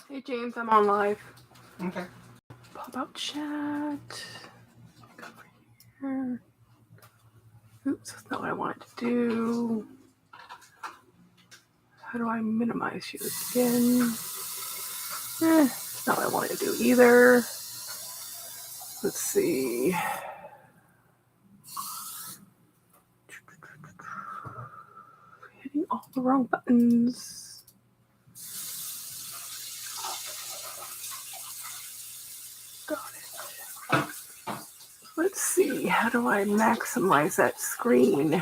Hey James, I'm on live. Okay. Pop out chat. Go over here. Oops, that's not what I wanted to do. How do I minimize you again? That's not what I wanted to do either. Let's see. Hitting all the wrong buttons. Got it. Let's see. How do I maximize that screen?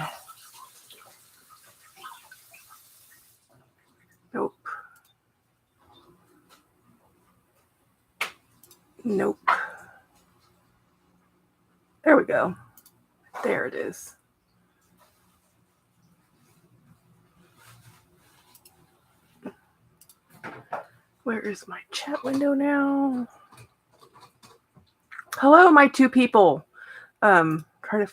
Nope. Nope. There we go. There it is. Where is my chat window now? Hello, my two people. Trying to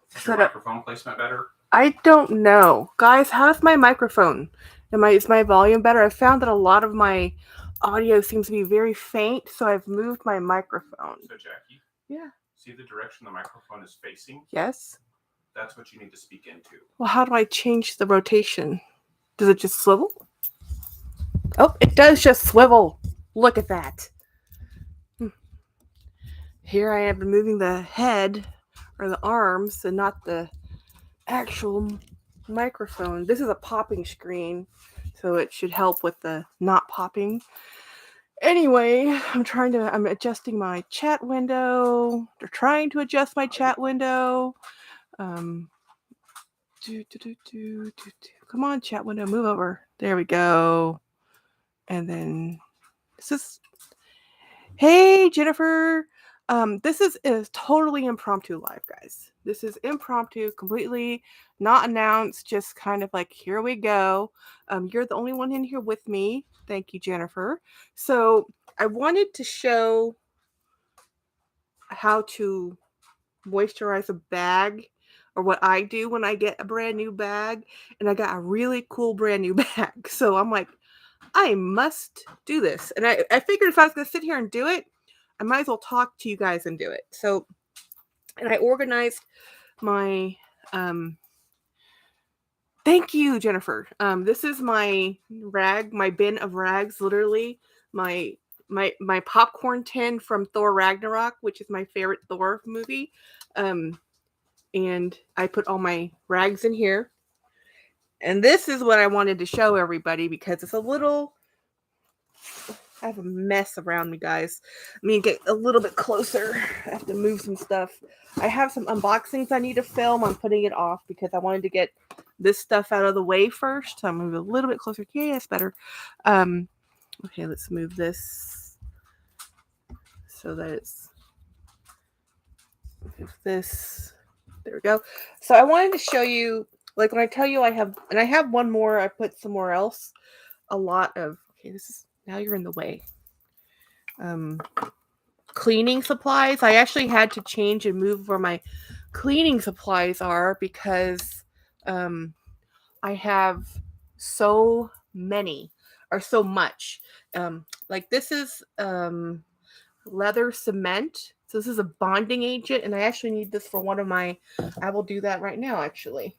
set up microphone placement better? I don't know. Guys, how's my microphone? Is my volume better? I found that a lot of my audio seems to be very faint, so I've moved my microphone. So Jackie? Yeah. See the direction the microphone is facing? Yes. That's what you need to speak into. Well, how do I change the rotation? Does it just swivel? Oh, it does just swivel. Look at that. Here I am moving the head or the arms and not the actual microphone. This is a popping screen, so it should help with the not popping. Anyway, I'm adjusting my chat window. They're trying to adjust my chat window. Come on, chat window, move over. There we go. And then this is, hey, Jennifer. This is totally impromptu live, guys. This is impromptu, completely not announced, just kind of like, here we go. You're the only one in here with me. Thank you, Jennifer. So I wanted to show how to moisturize a bag, or what I do when I get a brand new bag, and I got a really cool brand new bag. So I'm like, I must do this. And I figured if I was going to sit here and do it, I might as well talk to you guys and do it. So, and I organized my, thank you, Jennifer. This is my my bin of rags, literally my popcorn tin from Thor Ragnarok, which is my favorite Thor movie. And I put all my rags in here. And this is what I wanted to show everybody because it's a little, I have a mess around me, guys. Let me get a little bit closer. I have to move some stuff. I have some unboxings I need to film. I'm putting it off because I wanted to get this stuff out of the way first. So I'm going to move a little bit closer. Yeah, that's better. Okay, let's move this so that it's, move this. There we go. So I wanted to show you, like when I tell you I have one more, I put somewhere else, a lot of, okay, this is, now you're in the way. Cleaning supplies. I actually had to change and move where my cleaning supplies are because I have so many or so much. Like this is leather cement. So this is a bonding agent, and I actually need this for one of my, I will do that right now actually.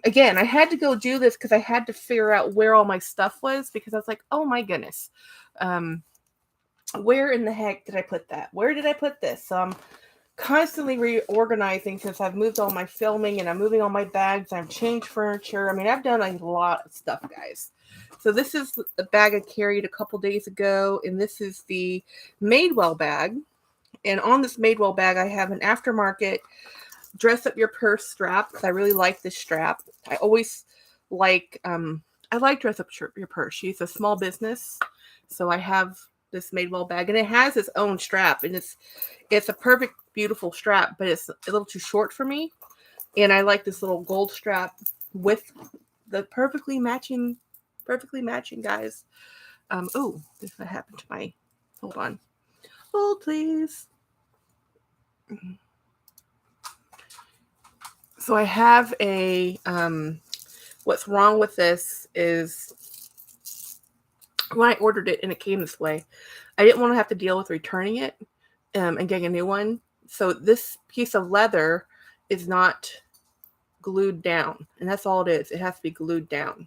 Again, I had to go do this because I had to figure out where all my stuff was because I was like, oh my goodness. Where in the heck did I put that? Where did I put this? So I'm constantly reorganizing since I've moved all my filming and I'm moving all my bags. I've changed furniture. I mean, I've done a lot of stuff, guys. So this is the bag I carried a couple days ago, and this is the Madewell bag. And on this Madewell bag, I have an aftermarket dress up your purse strap because I really like this strap. I always like, I like dress up your purse. She's a small business, so I have this Madewell bag, and it has its own strap, and it's a perfect, beautiful strap, but it's a little too short for me. And I like this little gold strap with the perfectly matching, guys. Oh, this happened to my, hold on. Hold, please. So I have a, what's wrong with this is when I ordered it and it came this way, I didn't want to have to deal with returning it and getting a new one. So this piece of leather is not glued down, and that's all it is. It has to be glued down.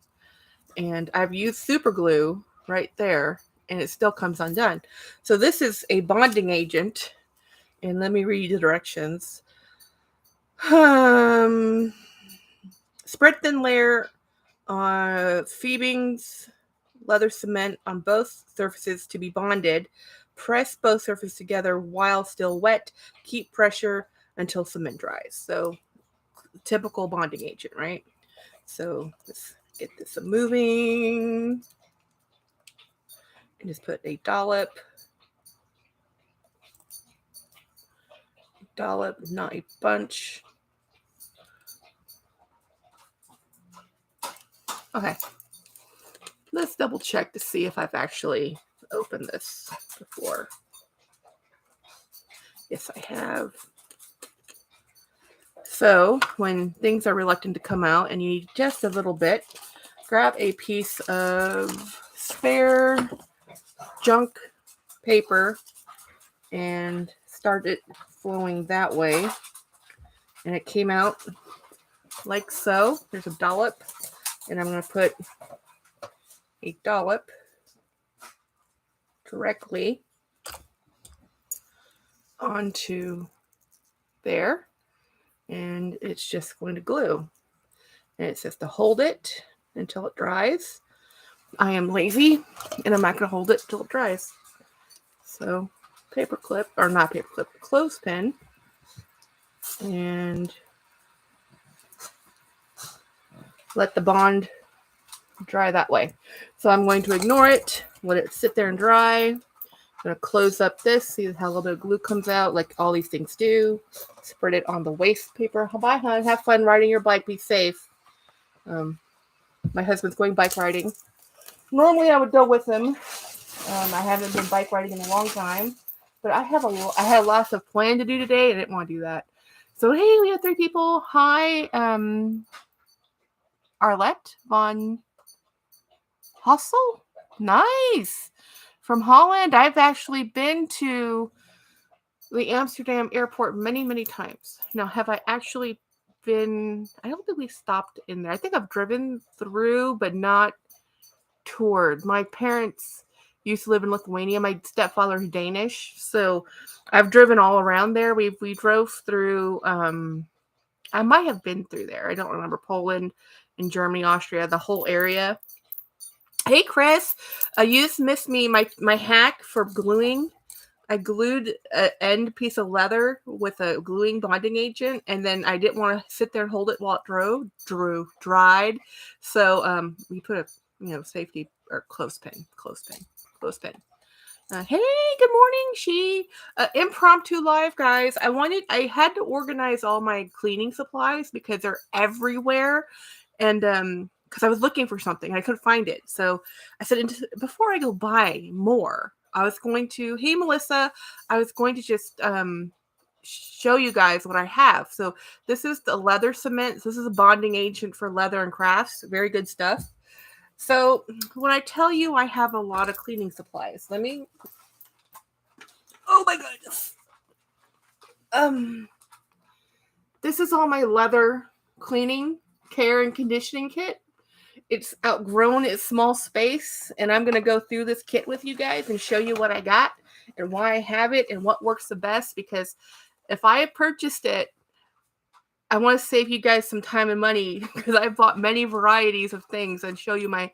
And I've used super glue right there, and it still comes undone. So this is a bonding agent, and let me read you the directions. Spread thin layer Phoebing's leather cement on both surfaces to be bonded. Press both surfaces together while still wet. Keep pressure until cement dries. So typical bonding agent, right? So let's get this moving. And just put a dollop, not a bunch. Okay. Let's double check to see if I've actually opened this before. Yes, I have. So when things are reluctant to come out and you need just a little bit, grab a piece of spare junk paper and start it flowing that way. And it came out like so. There's a dollop, and I'm going to put a dollop directly onto there, and it's just going to glue. And it says to hold it until it dries. I am lazy, and I'm not going to hold it until it dries. So paper clip, or not paper clip, clothespin, and let the bond dry that way. So I'm going to ignore it, let it sit there and dry. I'm going to close up this, see how a little bit of glue comes out, like all these things do. Spread it on the waste paper. Bye, hon. Have fun riding your bike. Be safe. My husband's going bike riding. Normally I would go with him. I haven't been bike riding in a long time, but I had lots of plan to do today, and I didn't want to do that. So hey, we have 3 people. Hi, Arlette von Hussel. Nice. From Holland. I've actually been to the Amsterdam airport many, many times. Now, have I actually been? I don't think we stopped in there. I think I've driven through, but not toured. My parents used to live in Lithuania. My stepfather is Danish, so I've driven all around there. We drove through. I might have been through there. I don't remember. Poland and Germany, Austria, the whole area. Hey, Chris, you just missed me. My hack for gluing. I glued an end piece of leather with a gluing bonding agent, and then I didn't want to sit there and hold it while it dried. So we put a safety or clothespin. Hey, good morning, impromptu live, guys. I had to organize all my cleaning supplies because they're everywhere, and because I was looking for something, I couldn't find it. So I said, before I go buy more, I was going to, hey, Melissa, I was going to just show you guys what I have. So this is the leather cement. This is a bonding agent for leather and crafts. Very good stuff. So when I tell you I have a lot of cleaning supplies, oh my goodness. This is all my leather cleaning, care, and conditioning kit. It's outgrown its small space, and I'm going to go through this kit with you guys and show you what I got and why I have it and what works the best, because if I had purchased it, I want to save you guys some time and money because I bought many varieties of things and show you my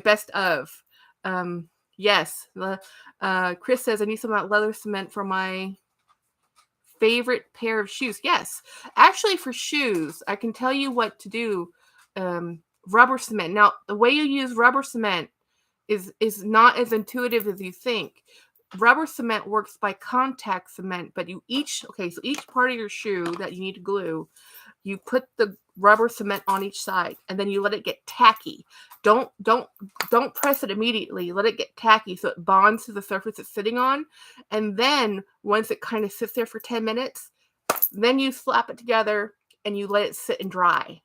best of. Yes, Chris says I need some of that leather cement for my favorite pair of shoes. Yes, actually for shoes, I can tell you what to do. Rubber cement. Now, the way you use rubber cement is not as intuitive as you think. Rubber cement works by contact cement, but each part of your shoe that you need to glue, you put the rubber cement on each side, and then you let it get tacky. Don't press it immediately. Let it get tacky so it bonds to the surface it's sitting on. And then once it kind of sits there for 10 minutes, then you slap it together and you let it sit and dry.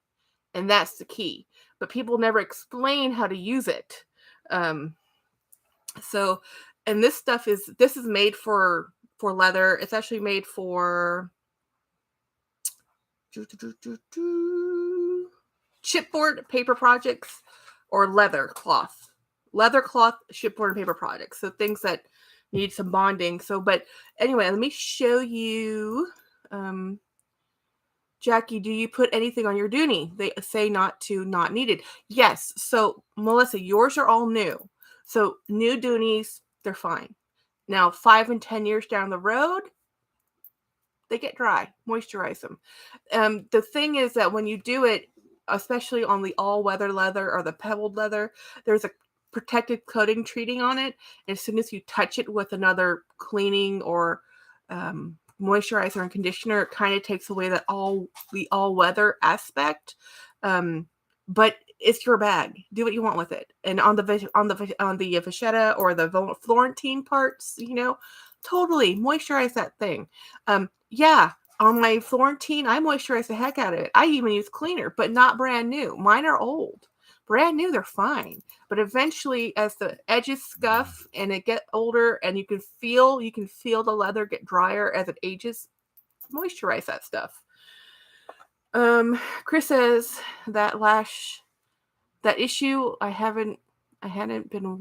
And that's the key. But people never explain how to use it. So, and this is made for leather. It's actually made for chipboard paper projects or leather cloth, chipboard and paper projects. So things that need some bonding. So, but anyway, let me show you. Jackie, do you put anything on your Dooney? They say not needed. Yes. So, Melissa, yours are all new. So, new Doonies, they're fine. Now, 5 and 10 years down the road, they get dry. Moisturize them. The thing is that when you do it, especially on the all-weather leather or the pebbled leather, there's a protective coating treating on it. And as soon as you touch it with another cleaning or moisturizer and conditioner, it kind of takes away that all-weather aspect. But it's your bag. Do what you want with it. And on the vachetta or the Florentine parts, totally moisturize that thing. Yeah, on my Florentine, I moisturize the heck out of it. I even use cleaner, but not brand new. Mine are old. Brand new, they're fine. But eventually, as the edges scuff and it get older, and you can feel the leather get drier as it ages, moisturize that stuff. Chris says that issue I hadn't been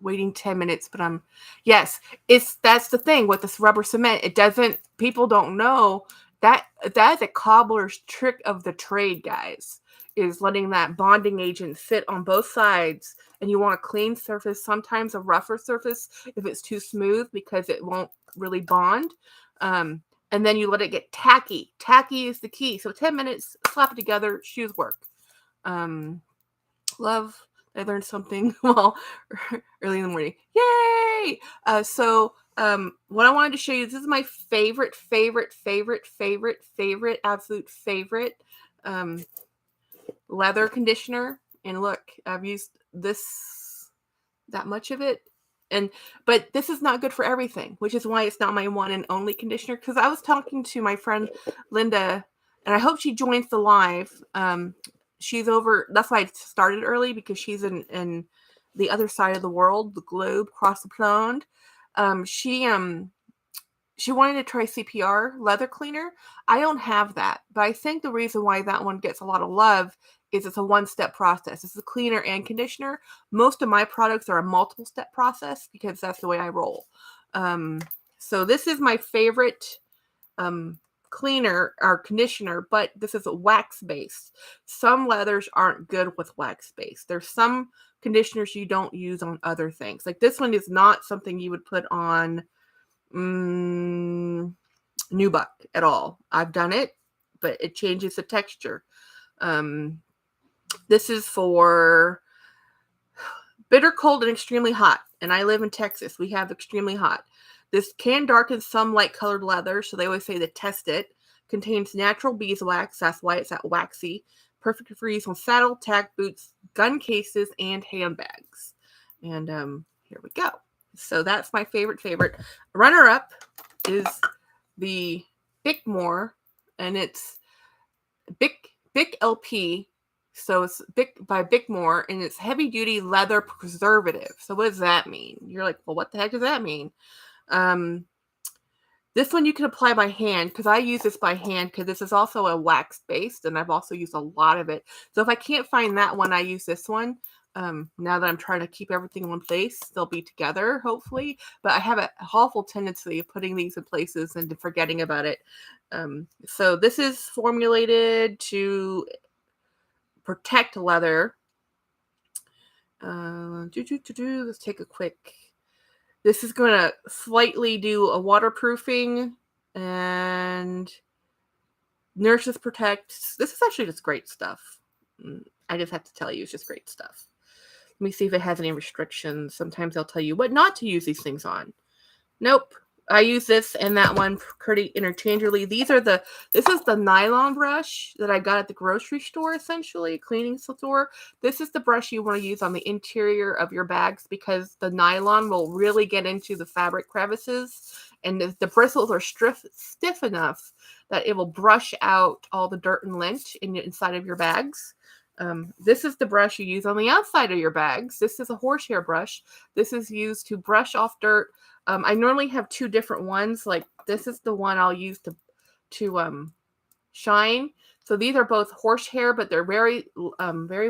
waiting 10 minutes, but that's the thing with this rubber cement. People don't know that's a cobbler's trick of the trade, guys, is letting that bonding agent sit on both sides. And you want a clean surface, sometimes a rougher surface if it's too smooth, because it won't really bond. And then you let it get tacky. Tacky is the key. So 10 minutes, slap it together, shoes work. Love, I learned something early in the morning. Yay! What I wanted to show you, this is my absolute favorite leather conditioner. And look, I've used that much of it. But this is not good for everything, which is why it's not my one and only conditioner. Because I was talking to my friend Linda, and I hope she joins the live. She's over. That's why I started early, because she's in the other side of the world, the globe, across the pond. She wanted to try CPR leather cleaner. I don't have that, but I think the reason why that one gets a lot of love is it's a one-step process. It's a cleaner and conditioner. Most of my products are a multiple-step process because that's the way I roll. So this is my favorite cleaner or conditioner, but this is a wax-based. Some leathers aren't good with wax-based. There's some conditioners you don't use on other things. Like this one is not something you would put on Nubuck at all. I've done it, but it changes the texture. This is for bitter cold and extremely hot. And I live in Texas. We have extremely hot. This can darken some light colored leather, so they always say to test it. Contains natural beeswax, that's why it's that waxy. Perfect for use on saddle, tack boots, gun cases, and handbags. And here we go. So that's my favorite. Runner-up is the Bickmore, and it's Bic LP. So it's by Bickmore, and it's heavy-duty leather preservative. So what does that mean? You're like, well, what the heck does that mean? This one you can apply by hand, because I use this by hand because this is also a wax-based, and I've also used a lot of it. So if I can't find that one, I use this one. Now that I'm trying to keep everything in one place, they'll be together, hopefully. But I have an awful tendency of putting these in places and forgetting about it. So this is formulated to protect leather. Let's take a quick. This is going to slightly do a waterproofing and nourishes, protects. This is actually just great stuff. I just have to tell you, it's just great stuff. Let me see if it has any restrictions. Sometimes they'll tell you what not to use these things on. Nope. I use this and that one pretty interchangeably. This is the nylon brush that I got at the grocery store, essentially, cleaning store. This is the brush you want to use on the interior of your bags, because the nylon will really get into the fabric crevices, and the bristles are stiff enough that it will brush out all the dirt and lint inside of your bags. This is the brush you use on the outside of your bags. This is a horsehair brush. This is used to brush off dirt. I normally have two different ones. Like this is the one I'll use to shine. So these are both horsehair, but they're very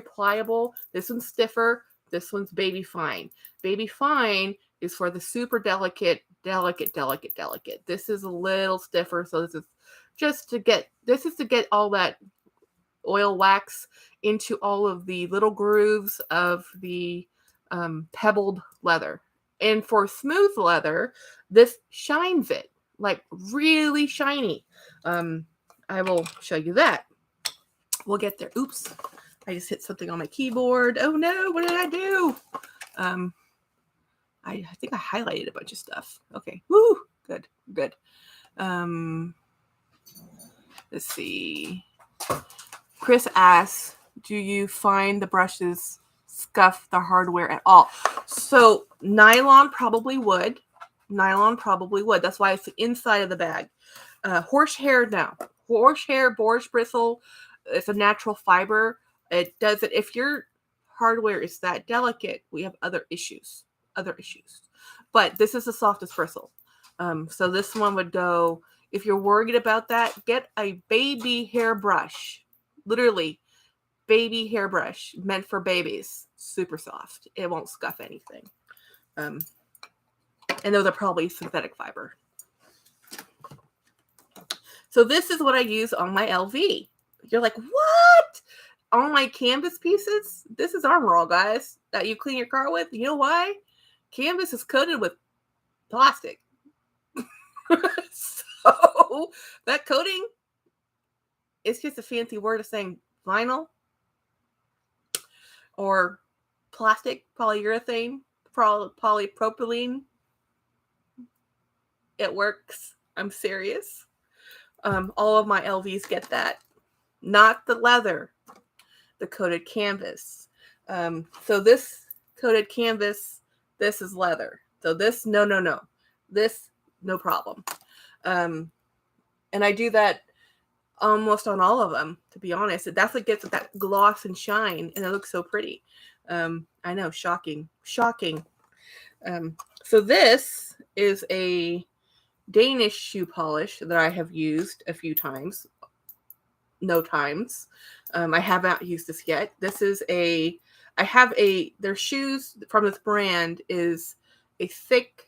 pliable. This one's stiffer. This one's baby fine. Baby fine is for the super delicate. This is a little stiffer, so this is to get all that oil wax into all of the little grooves of the pebbled leather. And for smooth leather, this shines it like really shiny. I will show you that. We'll get there. Oops. I just hit something on my keyboard. Oh no, what did I do? I think I highlighted a bunch of stuff. Okay. Woo! Good. Let's see. Chris asks, do you find the brushes scuff the hardware at all? So nylon probably would. That's why it's the inside of the bag. Horsehair, no. Horsehair, boar's bristle, it's a natural fiber. It doesn't. If your hardware is that delicate, we have other issues. But this is the softest bristle. So this one would go, if you're worried about that, get a baby hair brush. Literally, baby hair brush meant for babies. Super soft. It won't scuff anything. And those are probably synthetic fiber. So this is what I use on my LV. You're like, what? On my canvas pieces? This is Armor All, guys, that you clean your car with. You know why? Canvas is coated with plastic. So that coating, it's just a fancy word of saying vinyl or plastic, polyurethane, polypropylene. It works. I'm serious. All of my LVs get that. Not the leather, the coated canvas. So this coated canvas, this is leather. So this, no. This, no problem. And I do that almost on all of them, to be honest. That's what gets that gloss and shine, and it looks so pretty. I know, shocking. So this is a Danish shoe polish that I have used a few times. No times. I haven't used this yet. This is their shoes from this brand is a thick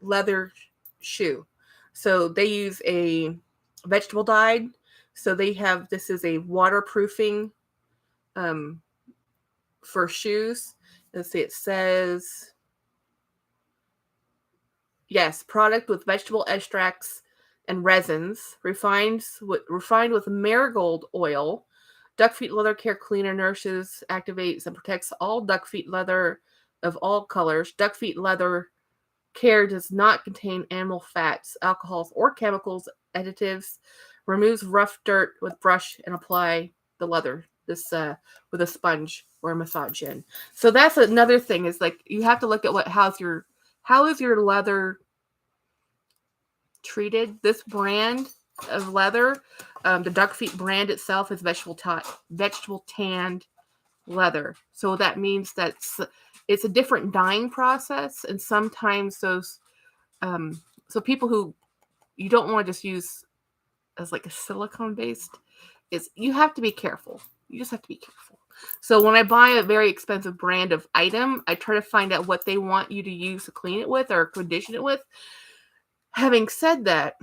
leather shoe. So they use a vegetable dyed. So this is a waterproofing for shoes. Let's see, it says, yes, product with vegetable extracts and resins, refined with marigold oil. Duck feet leather care cleaner, nourishes, activates, and protects all duck feet leather of all colors. Duck feet leather care does not contain animal fats, alcohols, or chemicals, additives. Removes rough dirt with brush and apply the leather with a sponge or a massage gin. So that's another thing, is like you have to look at how is your leather treated. This brand of leather, the Duck Feet brand itself is vegetable tanned leather. So that means that it's a different dyeing process, and sometimes those so people who you don't want to just use as like a silicone based, you have to be careful. You just have to be careful. So when I buy a very expensive brand of item, I try to find out what they want you to use to clean it with or condition it with. Having said that,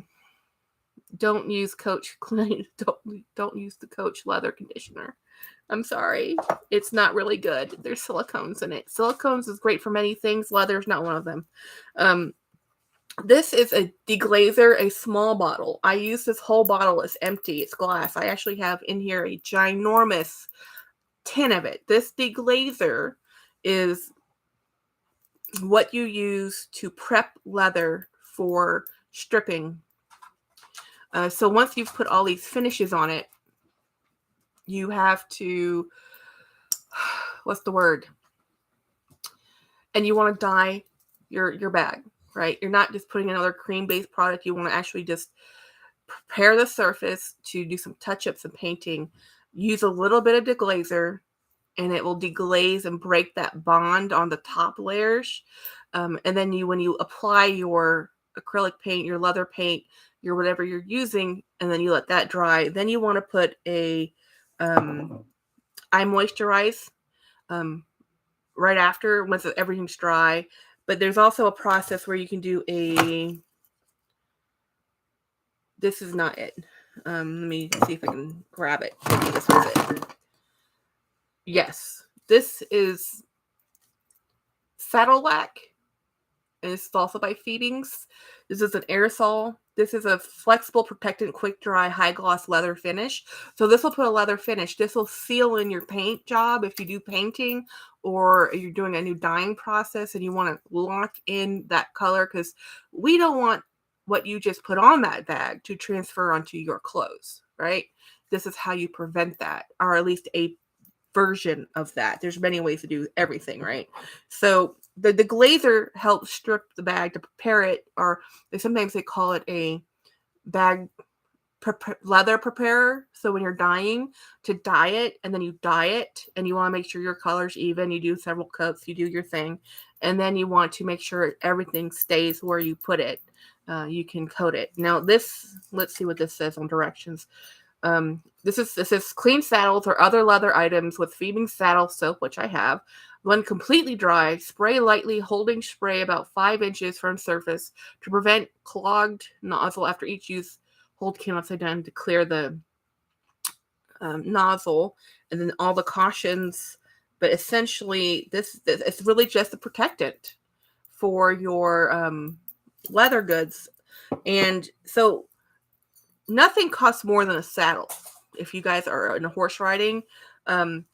don't use Coach don't use the Coach leather conditioner. I'm sorry. It's not really good. There's silicones in it. Silicones is great for many things. Leather is not one of them. This is a de-glazer, a small bottle. I use this whole bottle. It's empty. It's glass. I actually have in here a ginormous tin of it. This de-glazer is what you use to prep leather for stripping. So once you've put all these finishes on it, you have to, what's the word? And you want to dye your bag, right? You're not just putting another cream-based product. You want to actually just prepare the surface to do some touch-ups and painting. Use a little bit of de-glazer. and it will deglaze and break that bond on the top layers. And then when you apply your acrylic paint, your leather paint, your whatever you're using, and then you let that dry, then you want to put a eye moisturize right after, once everything's dry. But there's also a process where you can do this is not it. Let me see if I can grab it. Maybe this was it. Yes, this is Saddle Lac, and it's also by Feedings. This is an aerosol. This is a flexible, protectant, quick dry, high gloss leather finish. So this will put a leather finish. This will seal in your paint job if you do painting or you're doing a new dyeing process and you want to lock in that color, because we don't want what you just put on that bag to transfer onto your clothes, right? This is how you prevent that, or at least a version of that. There's many ways to do everything, right? So the deglazer helps strip the bag to prepare it, or sometimes they call it a bag leather preparer. So when you're dyeing, to dye it, and then you dye it, and you want to make sure your color's even. You do several coats, you do your thing, and then you want to make sure everything stays where you put it. You can coat it. Now this, let's see what this says on directions. This is clean saddles or other leather items with Feeding saddle soap, which I have. When completely dry, spray lightly, holding spray about 5 inches from surface to prevent clogged nozzle after each use. Hold can upside down to clear the nozzle, and then all the cautions. But essentially, this it's really just a protectant for your leather goods. And so nothing costs more than a saddle. If you guys are in horse riding,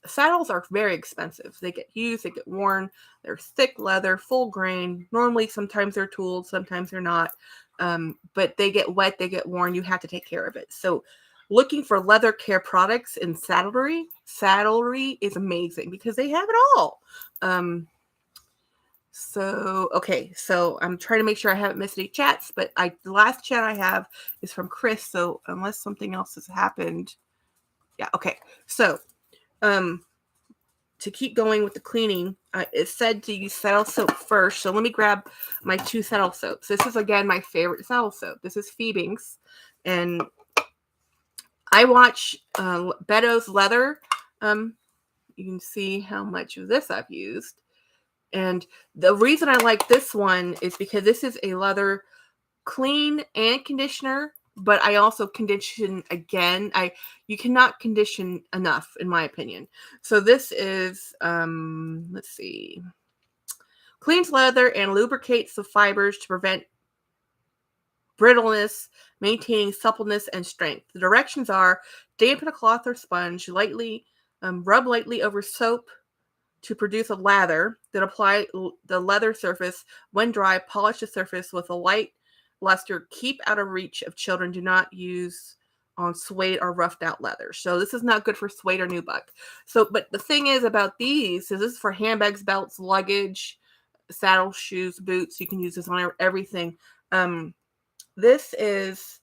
saddles are very expensive. They get used, they get worn. They're thick leather, full grain. Normally, sometimes they're tooled, sometimes they're not. But they get wet, they get worn. You have to take care of it. So looking for leather care products in saddlery is amazing because they have it all. Okay, so I'm trying to make sure I haven't missed any chats, but the last chat I have is from Chris. So unless something else has happened, yeah, okay. So, to keep going with the cleaning, it said to use saddle soap first. So let me grab my 2 saddle soaps. This is again my favorite saddle soap. This is Feedings, and I watch Beddoes Leather. You can see how much of this I've used. And the reason I like this one is because this is a leather clean and conditioner, but I also condition again. You cannot condition enough, in my opinion. So this is, let's see, cleans leather and lubricates the fibers to prevent brittleness, maintaining suppleness and strength. The directions are: dampen a cloth or sponge, lightly, rub lightly over soap to produce a lather, then apply the leather surface. When dry, polish the surface with a light luster. Keep out of reach of children. Do not use on suede or roughed out leather. So this is not good for suede or nubuck. So, but the thing is about these is this is for handbags, belts, luggage, saddle, shoes, boots. You can use this on everything. This is...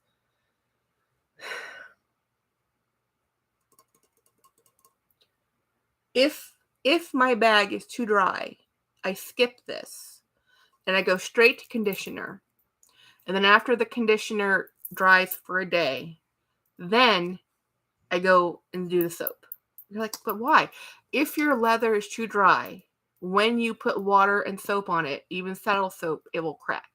If my bag is too dry, I skip this and I go straight to conditioner. And then after the conditioner dries for a day, then I go and do the soap. You're like, but why? If your leather is too dry, when you put water and soap on it, even saddle soap, it will crack.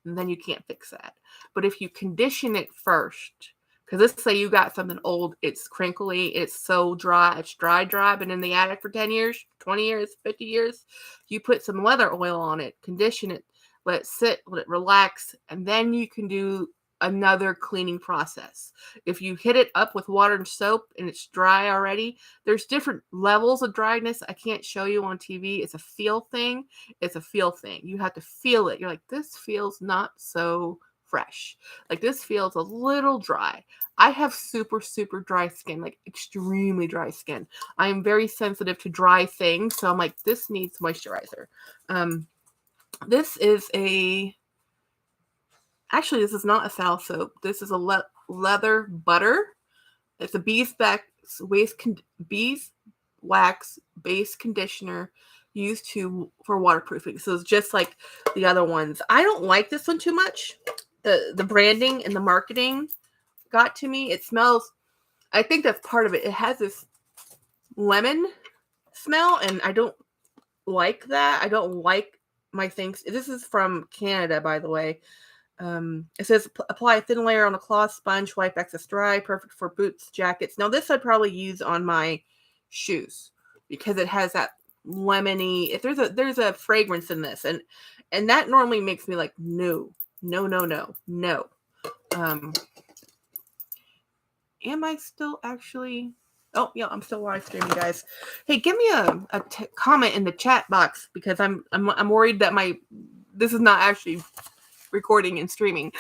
And then you can't fix that. But if you condition it first, because let's say you got something old, it's crinkly, it's so dry, it's dry, been in the attic for 10 years, 20 years, 50 years. You put some leather oil on it, condition it, let it sit, let it relax, and then you can do another cleaning process. If you hit it up with water and soap and it's dry already, there's different levels of dryness. I can't show you on TV. It's a feel thing. You have to feel it. You're like, this feels not so fresh. Like, this feels a little dry. I have super, super dry skin, like extremely dry skin. I am very sensitive to dry things. So I'm like, this needs moisturizer. This is actually, this is not a saddle soap. This is a leather butter. It's a beeswax wax base conditioner used for waterproofing. So it's just like the other ones. I don't like this one too much. The branding and the marketing got to me. It smells, I think that's part of it. It has this lemon smell, and I don't like that. I don't like my things. This is from Canada, by the way. It says apply a thin layer on a cloth sponge, wipe excess dry, perfect for boots, jackets. Now this I'd probably use on my shoes because it has that lemony. If there's a fragrance in this, and that normally makes me like no. Am I still actually? Oh yeah, I'm still live streaming, guys. Hey, give me a comment in the chat box because I'm worried that this is not actually recording and streaming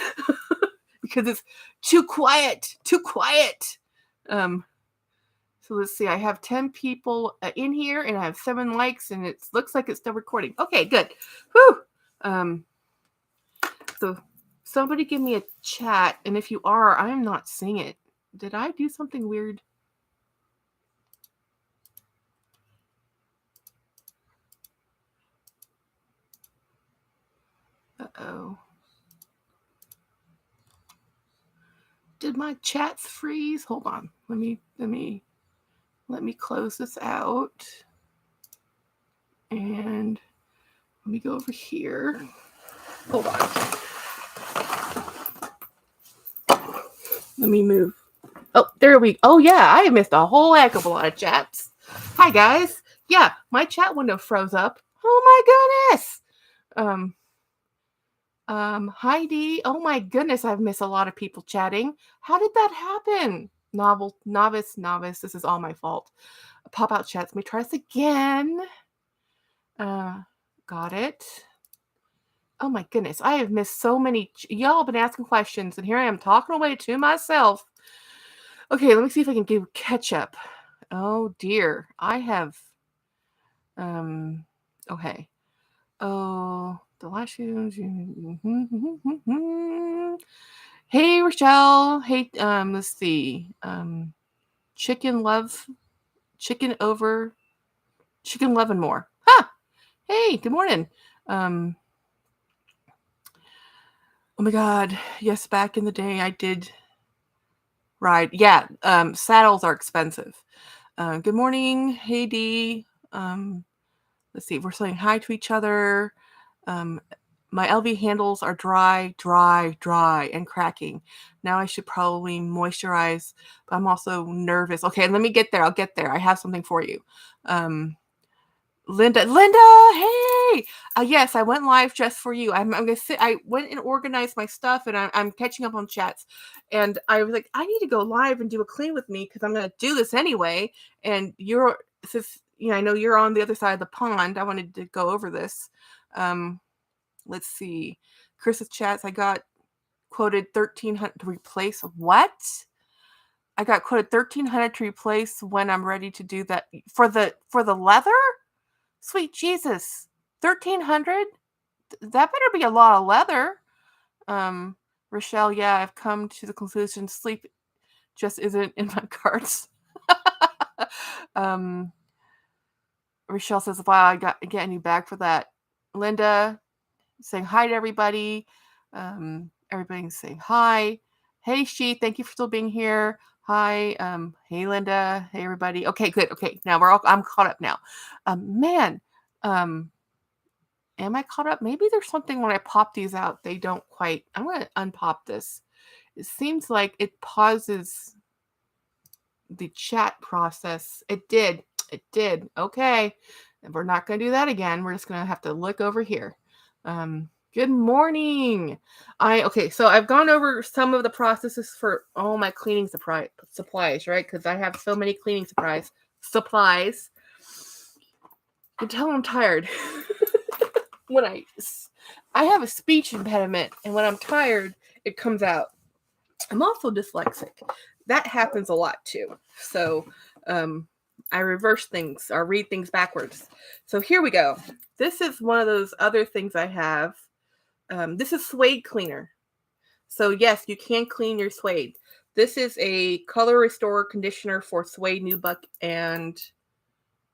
because it's too quiet. So let's see. I have 10 people in here, and I have 7 likes, and it looks like it's still recording. Okay, good. Whew. So somebody give me a chat, and if you are, I am not seeing it. Did I do something weird? Uh-oh. Did my chats freeze? Hold on. Let me close this out. And let me go over here. Hold on. Let me move. Oh, there we go. Oh, yeah. I missed a whole heck of a lot of chats. Hi, guys. Yeah, my chat window froze up. Oh, my goodness. Heidi. Oh, my goodness. I've missed a lot of people chatting. How did that happen? Novice. This is all my fault. Pop-out chats. Let me try this again. Got it. Oh my goodness, I have missed so many. Y'all have been asking questions, and here I am talking away to myself. Okay, let me see if I can do catch up. Oh dear, I have. Okay. Oh, the last shoes. Hey Rochelle. Hey, let's see. Chicken love and more. Huh. Hey, good morning. Oh my God. Yes, back in the day I did ride. Yeah, saddles are expensive. Good morning. Hey Dee. Let's see. We're saying hi to each other. My LV handles are dry, and cracking. Now I should probably moisturize, but I'm also nervous. Okay, let me get there. I'll get there. I have something for you. Linda, hey! Yes, I went live just for you. I'm gonna sit. I went and organized my stuff, and I'm catching up on chats. And I was like, I need to go live and do a clean with me because I'm gonna do this anyway. And I know you're on the other side of the pond. I wanted to go over this. Let's see, Chris's chats. I got quoted 1,300 to replace what? I got quoted 1,300 to replace when I'm ready to do that for the leather. Sweet Jesus, 1,300? That better be a lot of leather. Rochelle, yeah, I've come to the conclusion sleep just isn't in my cards. Rochelle says, wow, I get a new bag for that. Linda saying hi to everybody. Everybody's saying hi. Hey, She, thank you for still being here. Hi. Hey, Linda. Hey, everybody. Okay, good. Okay, now I'm caught up now. Man, am I caught up? Maybe there's something when I pop these out, they don't quite. I'm going to unpop this. It seems like it pauses the chat process. It did. Okay. And we're not going to do that again. We're just going to have to look over here. Good morning. So I've gone over some of the processes for all my cleaning supplies, right? Because I have so many cleaning supplies. You can tell I'm tired. When I have a speech impediment, and when I'm tired, it comes out. I'm also dyslexic. That happens a lot too. So I reverse things or read things backwards. So here we go. This is one of those other things I have. This is suede cleaner. So yes, you can clean your suede. This is a color restorer conditioner for suede, nubuck, and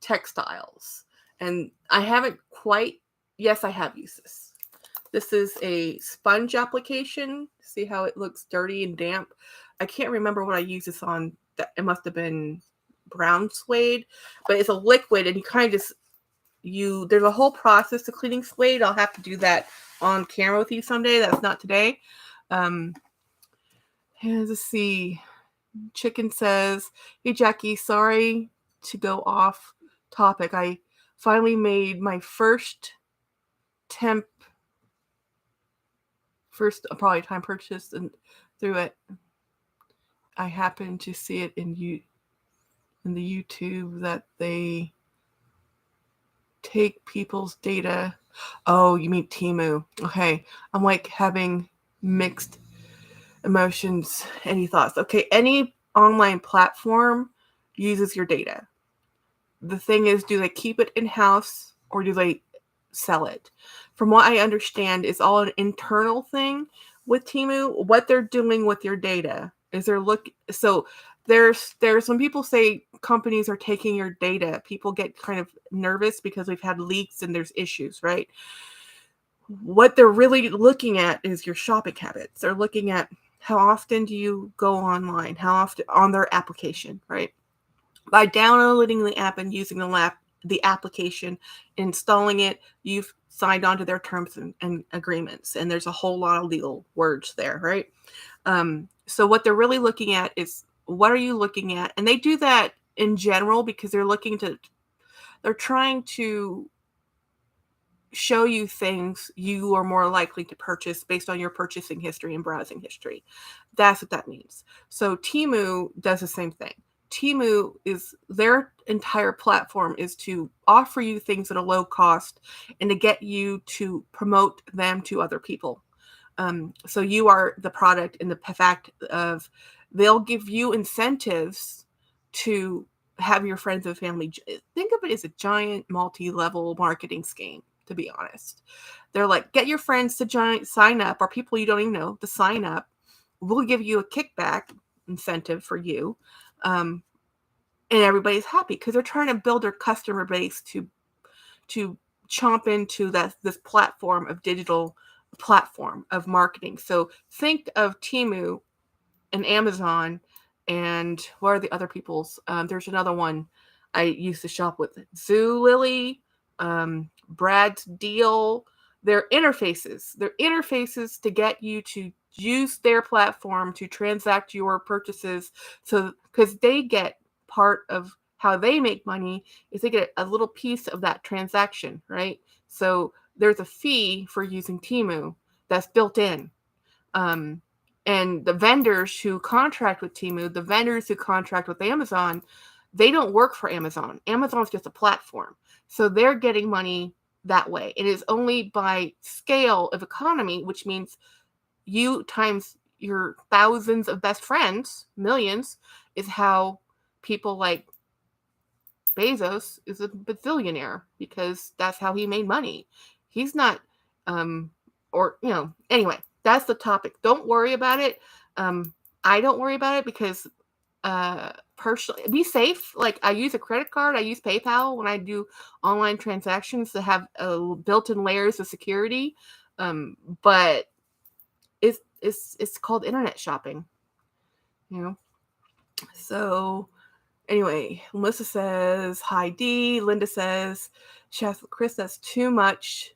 textiles. And I haven't quite, yes, I have used this. This is a sponge application. See how it looks dirty and damp? I can't remember what I used this on. It must have been brown suede, but it's a liquid and you kind of just, there's a whole process to cleaning suede. I'll have to do that on camera with you someday. That's not today. Let's see. Chicken says, hey Jackie, sorry to go off topic. I finally made my first probably time purchase, and through it I happened to see it in the YouTube that they take people's data. Oh, you mean Teemu. Okay. I'm like having mixed emotions. Any thoughts? Okay, any online platform uses your data. The thing is, do they keep it in-house or do they sell it? From what I understand, it's all an internal thing with Teemu. What they're doing with your data is there's when people say companies are taking your data, people get kind of nervous because we've had leaks and there's issues, right? What they're really looking at is your shopping habits. They're looking at how often do you go online, how often on their application, right? By downloading the app and using the application, installing it, you've signed on to their terms and agreements. And there's a whole lot of legal words there, right? So what they're really looking at is, what are you looking at? And they do that in general because they're trying to show you things you are more likely to purchase based on your purchasing history and browsing history. That's what that means. So Teemu does the same thing. Teemu is their entire platform is to offer you things at a low cost and to get you to promote them to other people. So you are the product in the fact of they'll give you incentives to have your friends and family. Think of it as a giant multi-level marketing scheme, to be honest. They're like, get your friends to sign up, or people you don't even know to sign up. We'll give you a kickback incentive for you. And everybody's happy because they're trying to build their customer base to chomp into this platform of digital platform of marketing. So think of Teemu and Amazon, and what are the other people's? There's another one I used to shop with, Zulily, Brad's Deal. They're interfaces to get you to use their platform to transact your purchases. So because they get part of how they make money is they get a little piece of that transaction, right? So there's a fee for using Teemu that's built in. And the vendors who contract with Teemu, the vendors who contract with Amazon, they don't work for Amazon. Amazon's just a platform. So they're getting money that way. It is only by scale of economy, which means you times your thousands of best friends, millions, is how people like Bezos is a bazillionaire, because that's how he made money. He's not, anyway, that's the topic. Don't worry about it. I don't worry about it because personally, be safe. Like, I use a credit card. I use PayPal when I do online transactions to have built-in layers of security. But it's called internet shopping, So anyway, Melissa says, hi D. Linda says, Chris, that's too much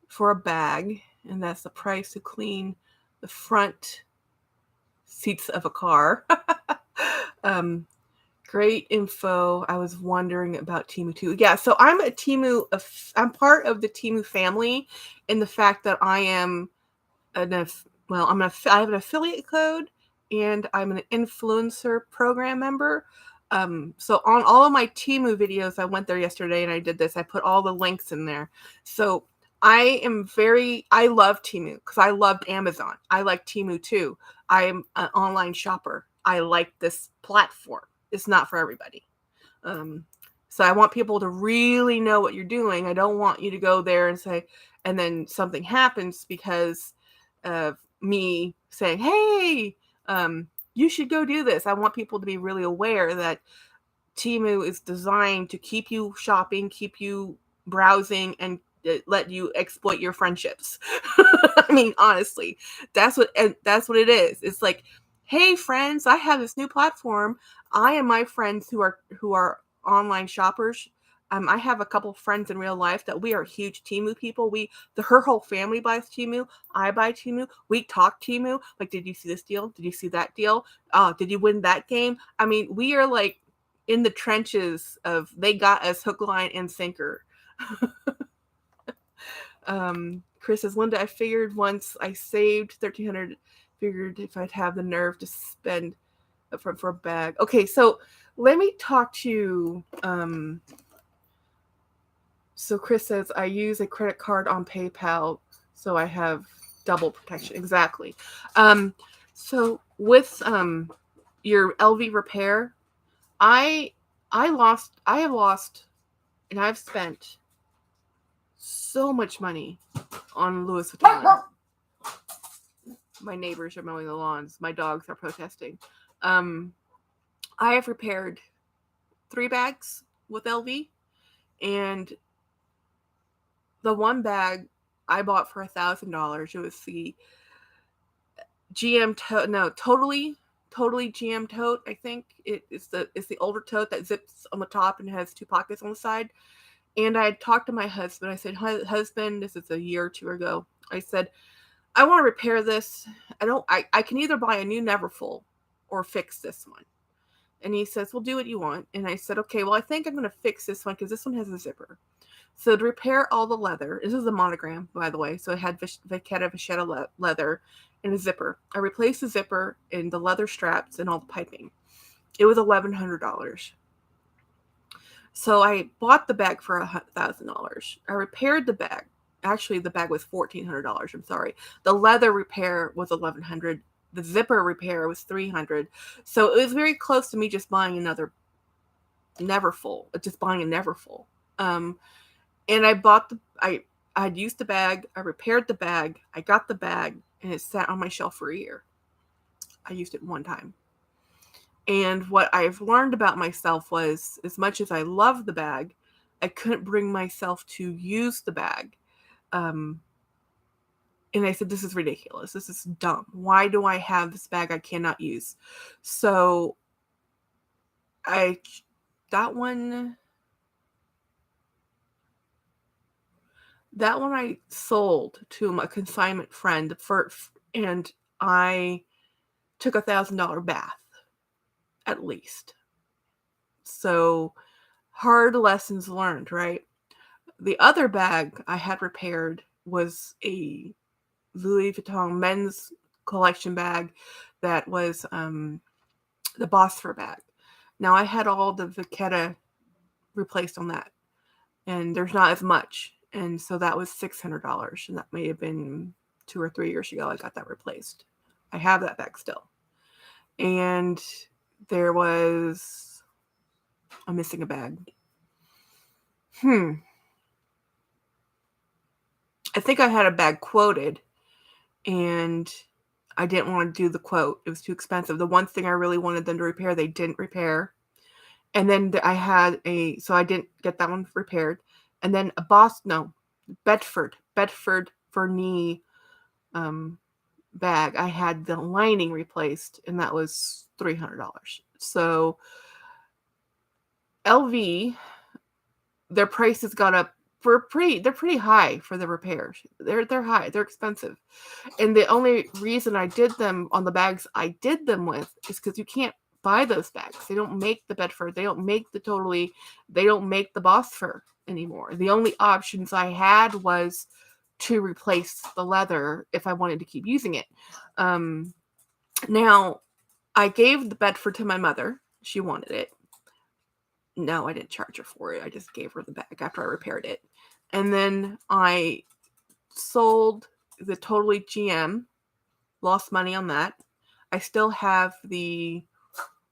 for a bag, and that's the price to clean the front seats of a car. Great info. I was wondering about Teemu too. Yeah, so I'm I'm part of the Teemu family in the fact that I am I have an affiliate code and I'm an influencer program member. So on all of my Teemu videos, I went there yesterday and I did this. I put all the links in there. So I love Teemu because I loved Amazon. I like Teemu too. I am an online shopper. I like this platform. It's not for everybody. So I want people to really know what you're doing. I don't want you to go there and then something happens because of me saying, hey, you should go do this. I want people to be really aware that Teemu is designed to keep you shopping, keep you browsing, and let you exploit your friendships. I mean, honestly, that's what it is. It's like, hey friends, I have this new platform. I and my friends who are online shoppers. I have a couple friends in real life that we are huge Teemu people. Her whole family buys Teemu. I buy Teemu. We talk Teemu. Like, did you see this deal? Did you see that deal? Did you win that game? I mean, we are like in the trenches of they got us hook, line, and sinker. Chris says, Linda, I figured once I saved $1,300, figured if I'd have the nerve to spend for a bag. Okay, so let me talk to you. So Chris says, I use a credit card on PayPal, so I have double protection. Exactly. So with your LV repair, I have lost, and I've spent so much money on Louis Vuitton. My neighbors are mowing the lawns. My dogs are protesting. I have repaired 3 bags with LV, and the one bag I bought for $1,000. It was the GM tote. No, totally GM tote. I think it's the older tote that zips on the top and has 2 pockets on the side. And I talked to my husband. I said, husband, this is a year or 2 ago. I said, I want to repair this. I can either buy a new Neverfull or fix this one. And he says, well, do what you want. And I said, okay, well, I think I'm going to fix this one because this one has a zipper. So to repair all the leather, this is a monogram, by the way. So it had Vachetta leather and a zipper. I replaced the zipper and the leather straps and all the piping. It was $1,100. So I bought the bag for $1,000. I repaired the bag. Actually, the bag was $1,400. I'm sorry. The leather repair was $1,100. The zipper repair was $300. So it was very close to me just buying another Neverfull. Just buying a Neverfull. And I bought I'd used the bag. I repaired the bag. I got the bag, and it sat on my shelf for a year. I used it one time. And what I've learned about myself was, as much as I love the bag, I couldn't bring myself to use the bag. And I said, this is ridiculous. This is dumb. Why do I have this bag I cannot use? So that one I sold to a consignment friend and I took $1,000 bath at least. So hard lessons learned, right? The other bag I had repaired was a Louis Vuitton men's collection bag that was the Bosphor bag. Now I had all the Vachetta replaced on that, and there's not as much, and so that was $600, and that may have been 2 or 3 years ago I got that replaced. I have that bag still, and there was I'm missing a bag. I think I had a bag quoted, and I didn't want to do the quote. It was too expensive. The one thing I really wanted them to repair, they didn't repair. And then I had so I didn't get that one repaired. And then Bedford for knee bag. I had the lining replaced, and that was $300. So LV, their prices got up they're pretty high for the repairs. They're high. They're expensive. And the only reason I did them on the bags I did them with is because you can't buy those bags. They don't make the Bedford. They don't make they don't make the Bosphor anymore. The only options I had was to replace the leather if I wanted to keep using it. Now, I gave the Bedford to my mother. She wanted it. No, I didn't charge her for it. I just gave her the bag after I repaired it. And then I sold the Totally GM, lost money on that. I still have the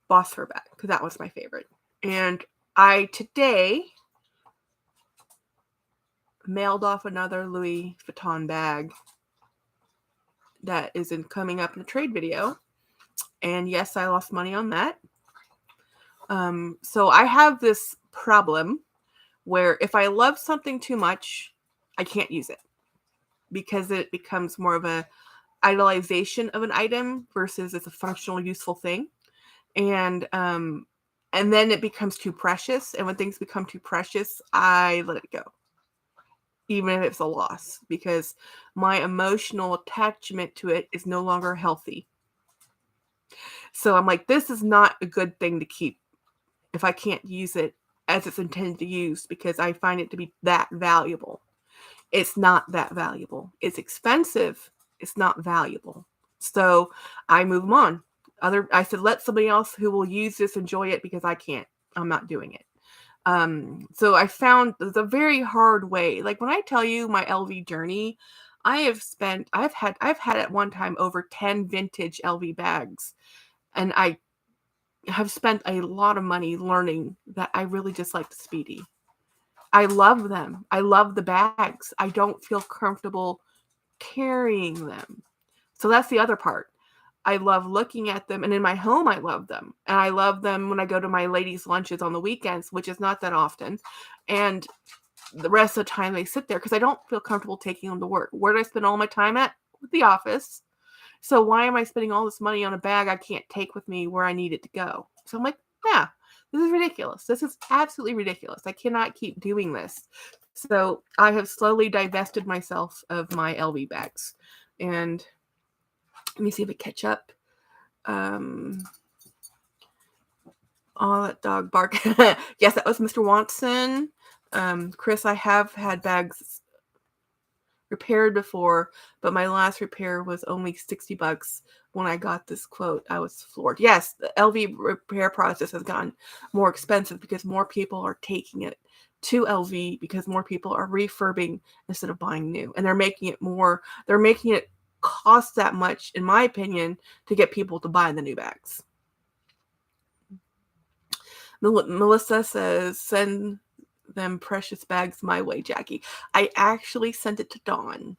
Bosphor bag because that was my favorite. And I today mailed off another Louis Vuitton bag that isn't coming up in a trade video. And yes, I lost money on that. So I have this problem where if I love something too much, I can't use it because it becomes more of a idolization of an item versus it's a functional, useful thing. And then it becomes too precious. And when things become too precious, I let it go, even if it's a loss, because my emotional attachment to it is no longer healthy. So I'm like, this is not a good thing to keep if I can't use it as it's intended to use, because I find it to be that valuable. It's not that valuable. It's expensive. It's not valuable. So I move them on. I said, let somebody else who will use this enjoy it, because I can't. I'm not doing it. So I found the very hard way. Like when I tell you my LV journey, I've had at one time over 10 vintage LV bags, and I have spent a lot of money learning that I really just like the Speedy. I love them. I love the bags. I don't feel comfortable carrying them. So that's the other part. I love looking at them, and in my home, I love them. And I love them when I go to my ladies' lunches on the weekends, which is not that often. And the rest of the time they sit there because I don't feel comfortable taking them to work. Where do I spend all my time at? With the office. So why am I spending all this money on a bag I can't take with me where I need it to go? So I'm like, yeah, this is ridiculous. This is absolutely ridiculous. I cannot keep doing this. So I have slowly divested myself of my LV bags. And let me see if I catch up. Oh, that dog bark. Yes, that was Mr. Watson. Chris, I have had bags repaired before, but my last repair was only $60. When I got this quote, I was floored. Yes, the LV repair process has gotten more expensive because more people are taking it to LV, because more people are refurbing instead of buying new. And they're making it cost that much, in my opinion, to get people to buy the new bags. Melissa says, send them precious bags my way, Jackie. I actually sent it to Dawn.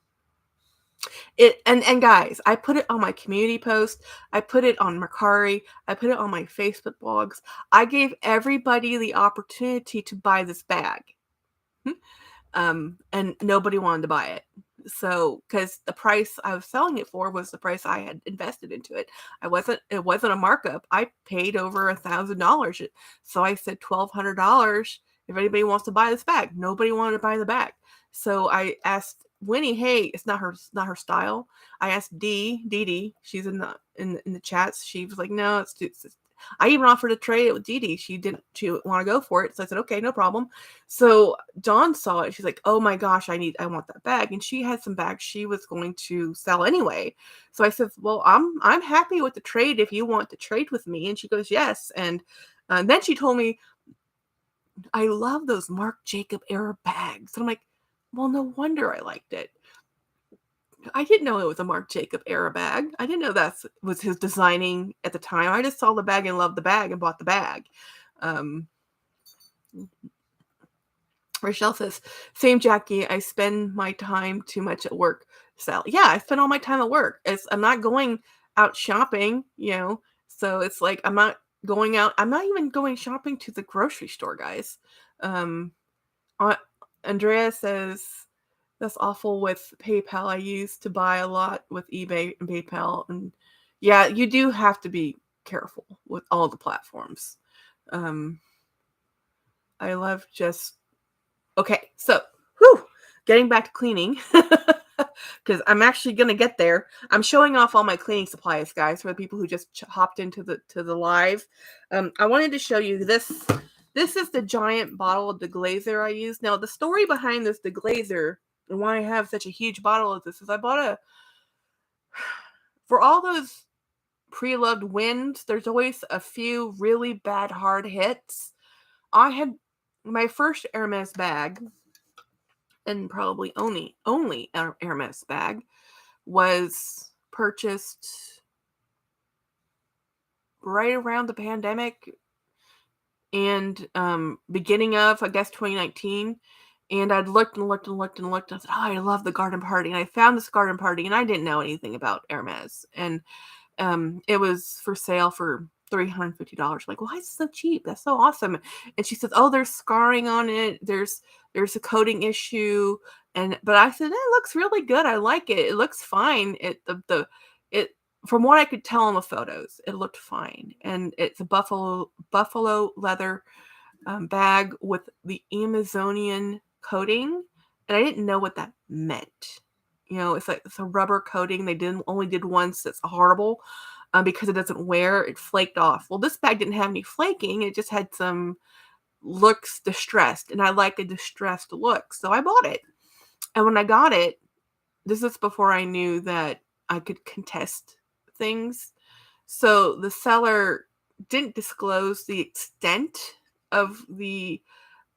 And guys, I put it on my community post. I put it on Mercari. I put it on my Facebook blogs. I gave everybody the opportunity to buy this bag. And nobody wanted to buy it. So, because the price I was selling it for was the price I had invested into it. It wasn't a markup. I paid over $1,000. So I said $1,200 if anybody wants to buy this bag. Nobody wanted to buy the bag. So I asked Winnie, hey, it's not her style. I asked Dee, she's in the chats. She was like, no, I even offered to trade it with Dee. She want to go for it. So I said, okay, no problem. So Dawn saw it. She's like, oh my gosh, I want that bag. And she had some bags she was going to sell anyway. So I said, well, I'm happy with the trade if you want to trade with me. And she goes, yes. And then she told me, I love those Marc Jacob era bags. And I'm like, well, no wonder I liked it. I didn't know it was a Marc Jacob era bag. I didn't know that was his designing at the time. I just saw the bag and loved the bag and bought the bag. Rochelle says, same Jackie, I spend my time too much at work. Sally, yeah, I spend all my time at work. I'm not going out shopping, so it's like I'm not going out. I'm not even going shopping to the grocery store, guys. Andrea says, that's awful with PayPal. I used to buy a lot with eBay and PayPal. And yeah, you do have to be careful with all the platforms. I love okay, so, getting back to cleaning, because I'm actually going to get there. I'm showing off all my cleaning supplies, guys, for the people who just hopped into the live. I wanted to show you this. This is the giant bottle of de-glazer I use. Now, the story behind this de-glazer and why I have such a huge bottle of this is I bought for all those pre-loved wins, there's always a few really bad hard hits. I had my first Hermes bag, and probably only Hermes bag, was purchased right around the pandemic and beginning of, I guess, 2019. And I'd looked and looked and looked and looked. And I said, I love the garden party. And I found this garden party, and I didn't know anything about Hermes. And it was for sale for $350. Like, why is it so cheap? That's so awesome. And she says, oh, there's scarring on it. There's a coating issue. But I said, it looks really good. I like it. It looks fine. It from what I could tell in the photos, it looked fine. And it's a buffalo leather bag with the Amazonian coating. And I didn't know what that meant. It's a rubber coating. They only did once. That's horrible. Because it doesn't wear, it flaked off. Well, this bag didn't have any flaking. It just had some looks distressed, and I like a distressed look, so I bought it. And when I got it, this is before I knew that I could contest things. So the seller didn't disclose the extent of the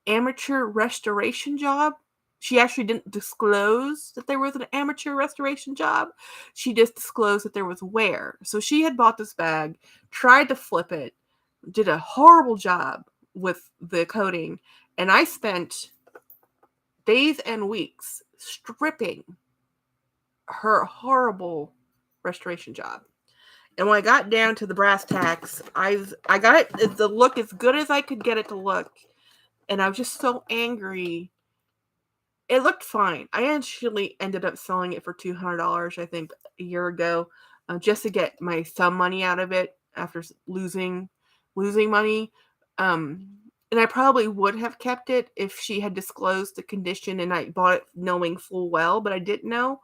amateur restoration job. She actually didn't disclose that there was an amateur restoration job. She just disclosed that there was wear. So she had bought this bag, tried to flip it, did a horrible job with the coating, and I spent days and weeks stripping her horrible restoration job. And when I got down to the brass tacks, I got it the look as good as I could get it to look. And I was just so angry. It looked fine. I actually ended up selling it for $200, I think, a year ago, just to get some money out of it after losing money. And I probably would have kept it if she had disclosed the condition and I bought it knowing full well, but I didn't know.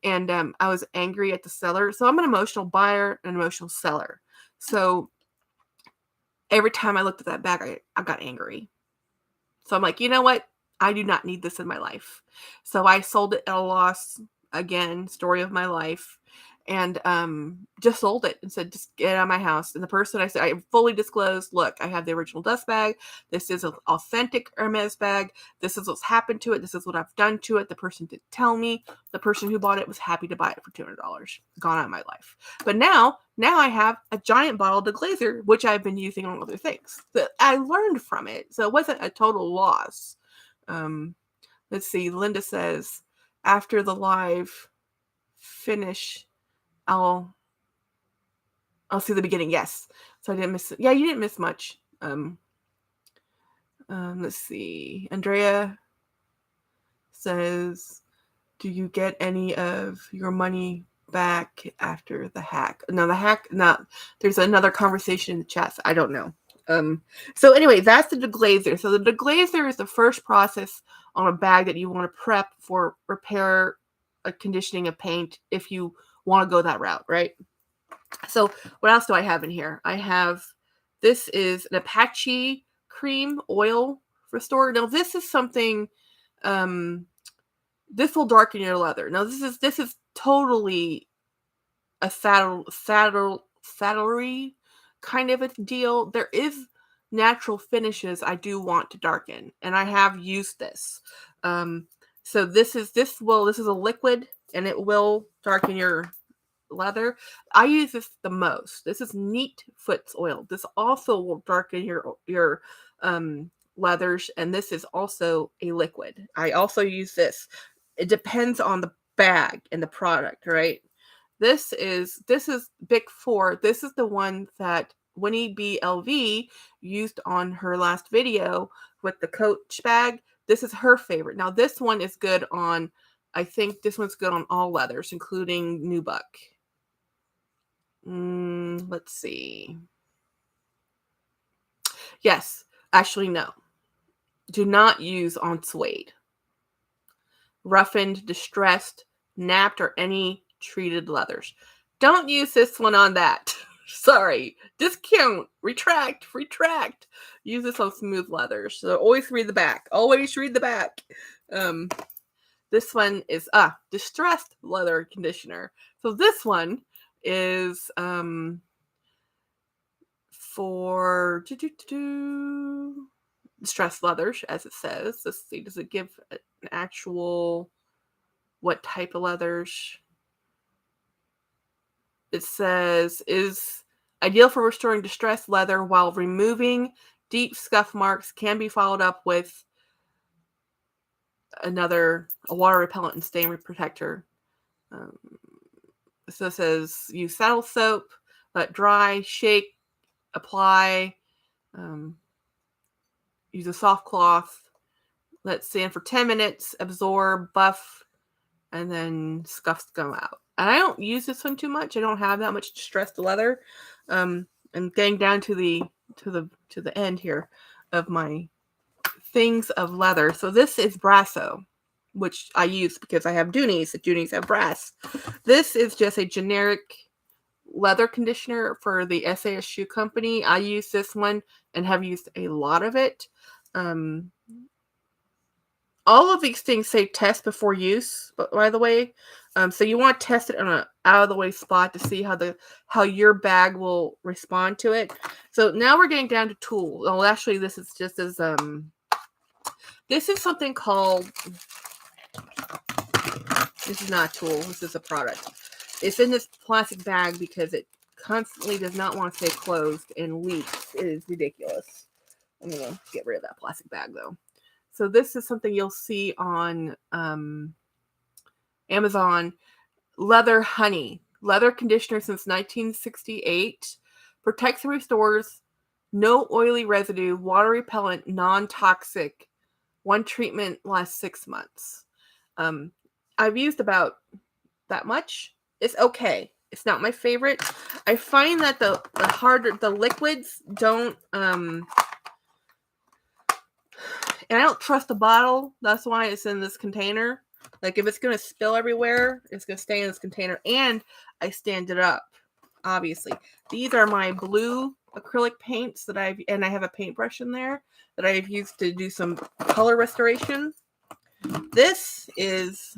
And I was angry at the seller. So I'm an emotional buyer and an emotional seller. So every time I looked at that bag, I got angry. So I'm like, you know what? I do not need this in my life. So I sold it at a loss. Again, story of my life. And just sold it and said, just get it out of my house. And the person I said, I fully disclosed, look, I have the original dust bag. This is an authentic Hermes bag. This is what's happened to it. This is what I've done to it. The person did tell me. The person who bought it was happy to buy it for $200. Gone out of my life. But now I have a giant bottle of de-glazer, which I've been using on other things. So I learned from it. So it wasn't a total loss. Let's see. Linda says, after the live finish, I'll see the beginning. Yes. So I didn't miss it. Yeah, you didn't miss much. Let's see. Andrea says, do you get any of your money back after the hack? No, there's another conversation in the chat. So I don't know. So anyway, that's the de-glazer. So the de-glazer is the first process on a bag that you want to prep for repair, conditioning of paint if you want to go that route, right? So what else do I have in here? This is an Apache cream oil restore. Now this is something, this will darken your leather. Now this is totally a saddlery kind of a deal. There is natural finishes I do want to darken, and I have used this. So this is a liquid, and it will darken your leather. I use this the most. This is Neat Foot's oil. This also will darken your leathers, and this is also a liquid. I also use this. It depends on the bag and the product, right? This is Bic 4. This is the one that Winnie BLV used on her last video with the Coach bag. This is her favorite. Now this one is good on, I think this one's good on all leathers, including Nubuck. Let's see. Yes, actually no. Do not use on suede. Roughened, distressed, napped, or any treated leathers. Don't use this one on that. Sorry. Discount. Retract. Use this on smooth leathers. So always read the back. Always read the back. This one is distressed leather conditioner. So this one is for distressed leathers, as it says. Let's see, does it give an actual what type of leathers? It says is ideal for restoring distressed leather while removing deep scuff marks. Can be followed up with a water repellent and stain protector. So it says use saddle soap, let dry, shake apply, use a soft cloth, let it stand for 10 minutes, absorb, buff, and then scuffs come out. And I don't use this one too much. I don't have that much distressed leather. I'm getting down to the end here of my things of leather. So this is Brasso, which I use because I have Doonies. The Doonies have brass. This is just a generic leather conditioner for the SAS Shoe Company. I use this one and have used a lot of it. All of these things say test before use, but by the way, so you want to test it on an out of the way spot to see how your bag will respond to it. So now we're getting down to tool. Well, actually, this is just as this is something called. This is not a tool. This is a product. It's in this plastic bag because it constantly does not want to stay closed and leaks. It is ridiculous. I'm gonna get rid of that plastic bag though. So this is something you'll see on Amazon. Leather Honey. Leather conditioner since 1968. Protects and restores. No oily residue. Water repellent. Non-toxic. One treatment lasts 6 months. I've used about that much. It's okay. It's not my favorite. I find that the liquids don't and I don't trust the bottle. That's why it's in this container. Like, if it's going to spill everywhere, it's going to stay in this container. And I stand it up, obviously. These are my blue acrylic paints that I have a paintbrush in there that I've used to do some color restoration. This is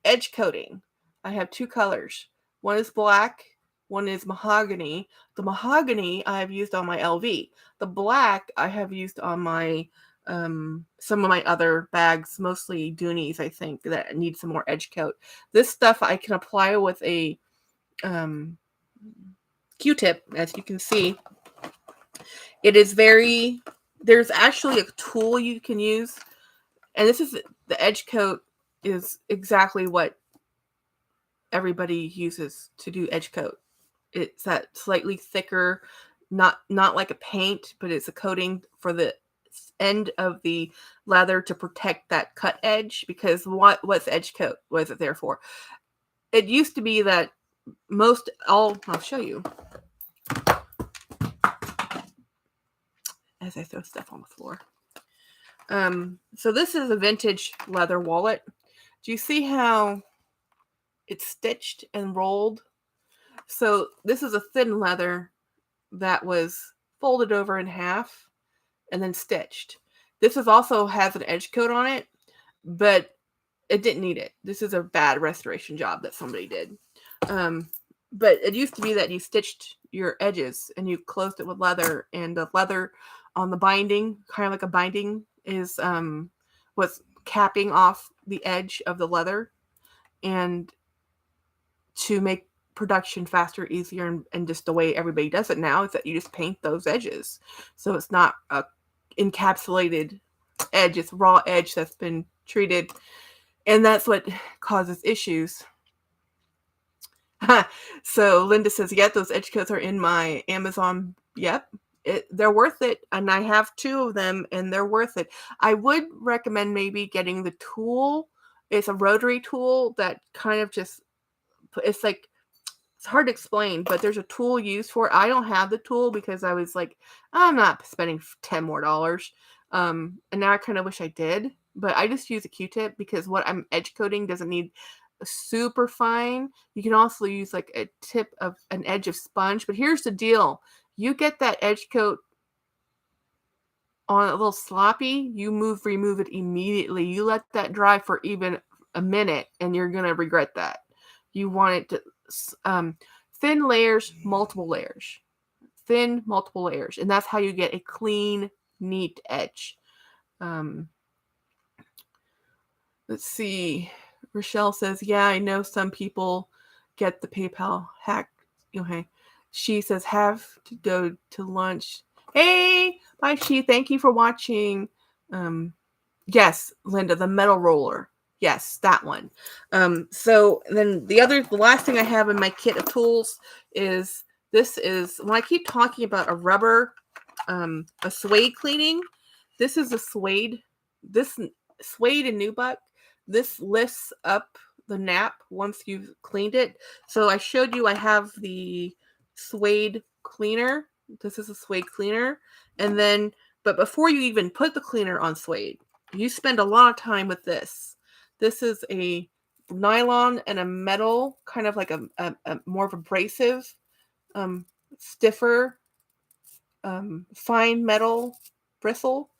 edge coating. I have 2 colors. One is black. One is mahogany. The mahogany I have used on my LV. The black I have used on my some of my other bags, mostly Doonies, I think, that need some more edge coat. This stuff I can apply with a Q-tip, as you can see. It is there's actually a tool you can use, and this is the edge coat is exactly what everybody uses to do edge coat. It's that slightly thicker, not like a paint, but it's a coating for the end of the leather to protect that cut edge. Because what's edge coat? What is it there for? It used to be that I'll show you as I throw stuff on the floor. So this is a vintage leather wallet. Do you see how it's stitched and rolled? So this is a thin leather that was folded over in half and then stitched. This also has an edge coat on it, but it didn't need it. This is a bad restoration job that somebody did. But it used to be that you stitched your edges and you closed it with leather, and the leather on the binding, kind of like a binding, is was capping off the edge of the leather, and to make production faster, easier, and just the way everybody does it now is that you just paint those edges. So it's not a encapsulated edge, it's raw edge that's been treated, and that's what causes issues. So Linda says, yeah, those edge coats are in my Amazon. Yep, they're worth it, and I have 2 of them, and they're worth it. I would recommend maybe getting the tool. It's a rotary tool that kind of just, it's like, it's hard to explain, but there's a tool used for it. I don't have the tool because I was like, I'm not spending $10 more. And now I kind of wish I did, but I just use a Q-tip because what I'm edge coating doesn't need super fine. You can also use like a tip of an edge of sponge, but here's the deal. You get that edge coat on a little sloppy, you remove it immediately. You let that dry for even a minute and you're going to regret that. You want it to thin layers, multiple layers. Thin, multiple layers. And that's how you get a clean, neat edge. Let's see. Rochelle says, yeah, I know some people get the PayPal hack. Okay. She says, have to go to lunch. Hey, bye, She. Thank you for watching. Yes, Linda, the metal roller. Yes, that one. So then the last thing I have in my kit of tools is This is, when I keep talking about a rubber, a suede cleaning, this is a suede. This suede and nubuck, this lifts up the nap once you've cleaned it. So I showed you I have the suede cleaner. This is a suede cleaner. And then, but before you even put the cleaner on suede, you spend a lot of time with this. This is a nylon and a metal, kind of like a more of abrasive, stiffer, fine metal bristle.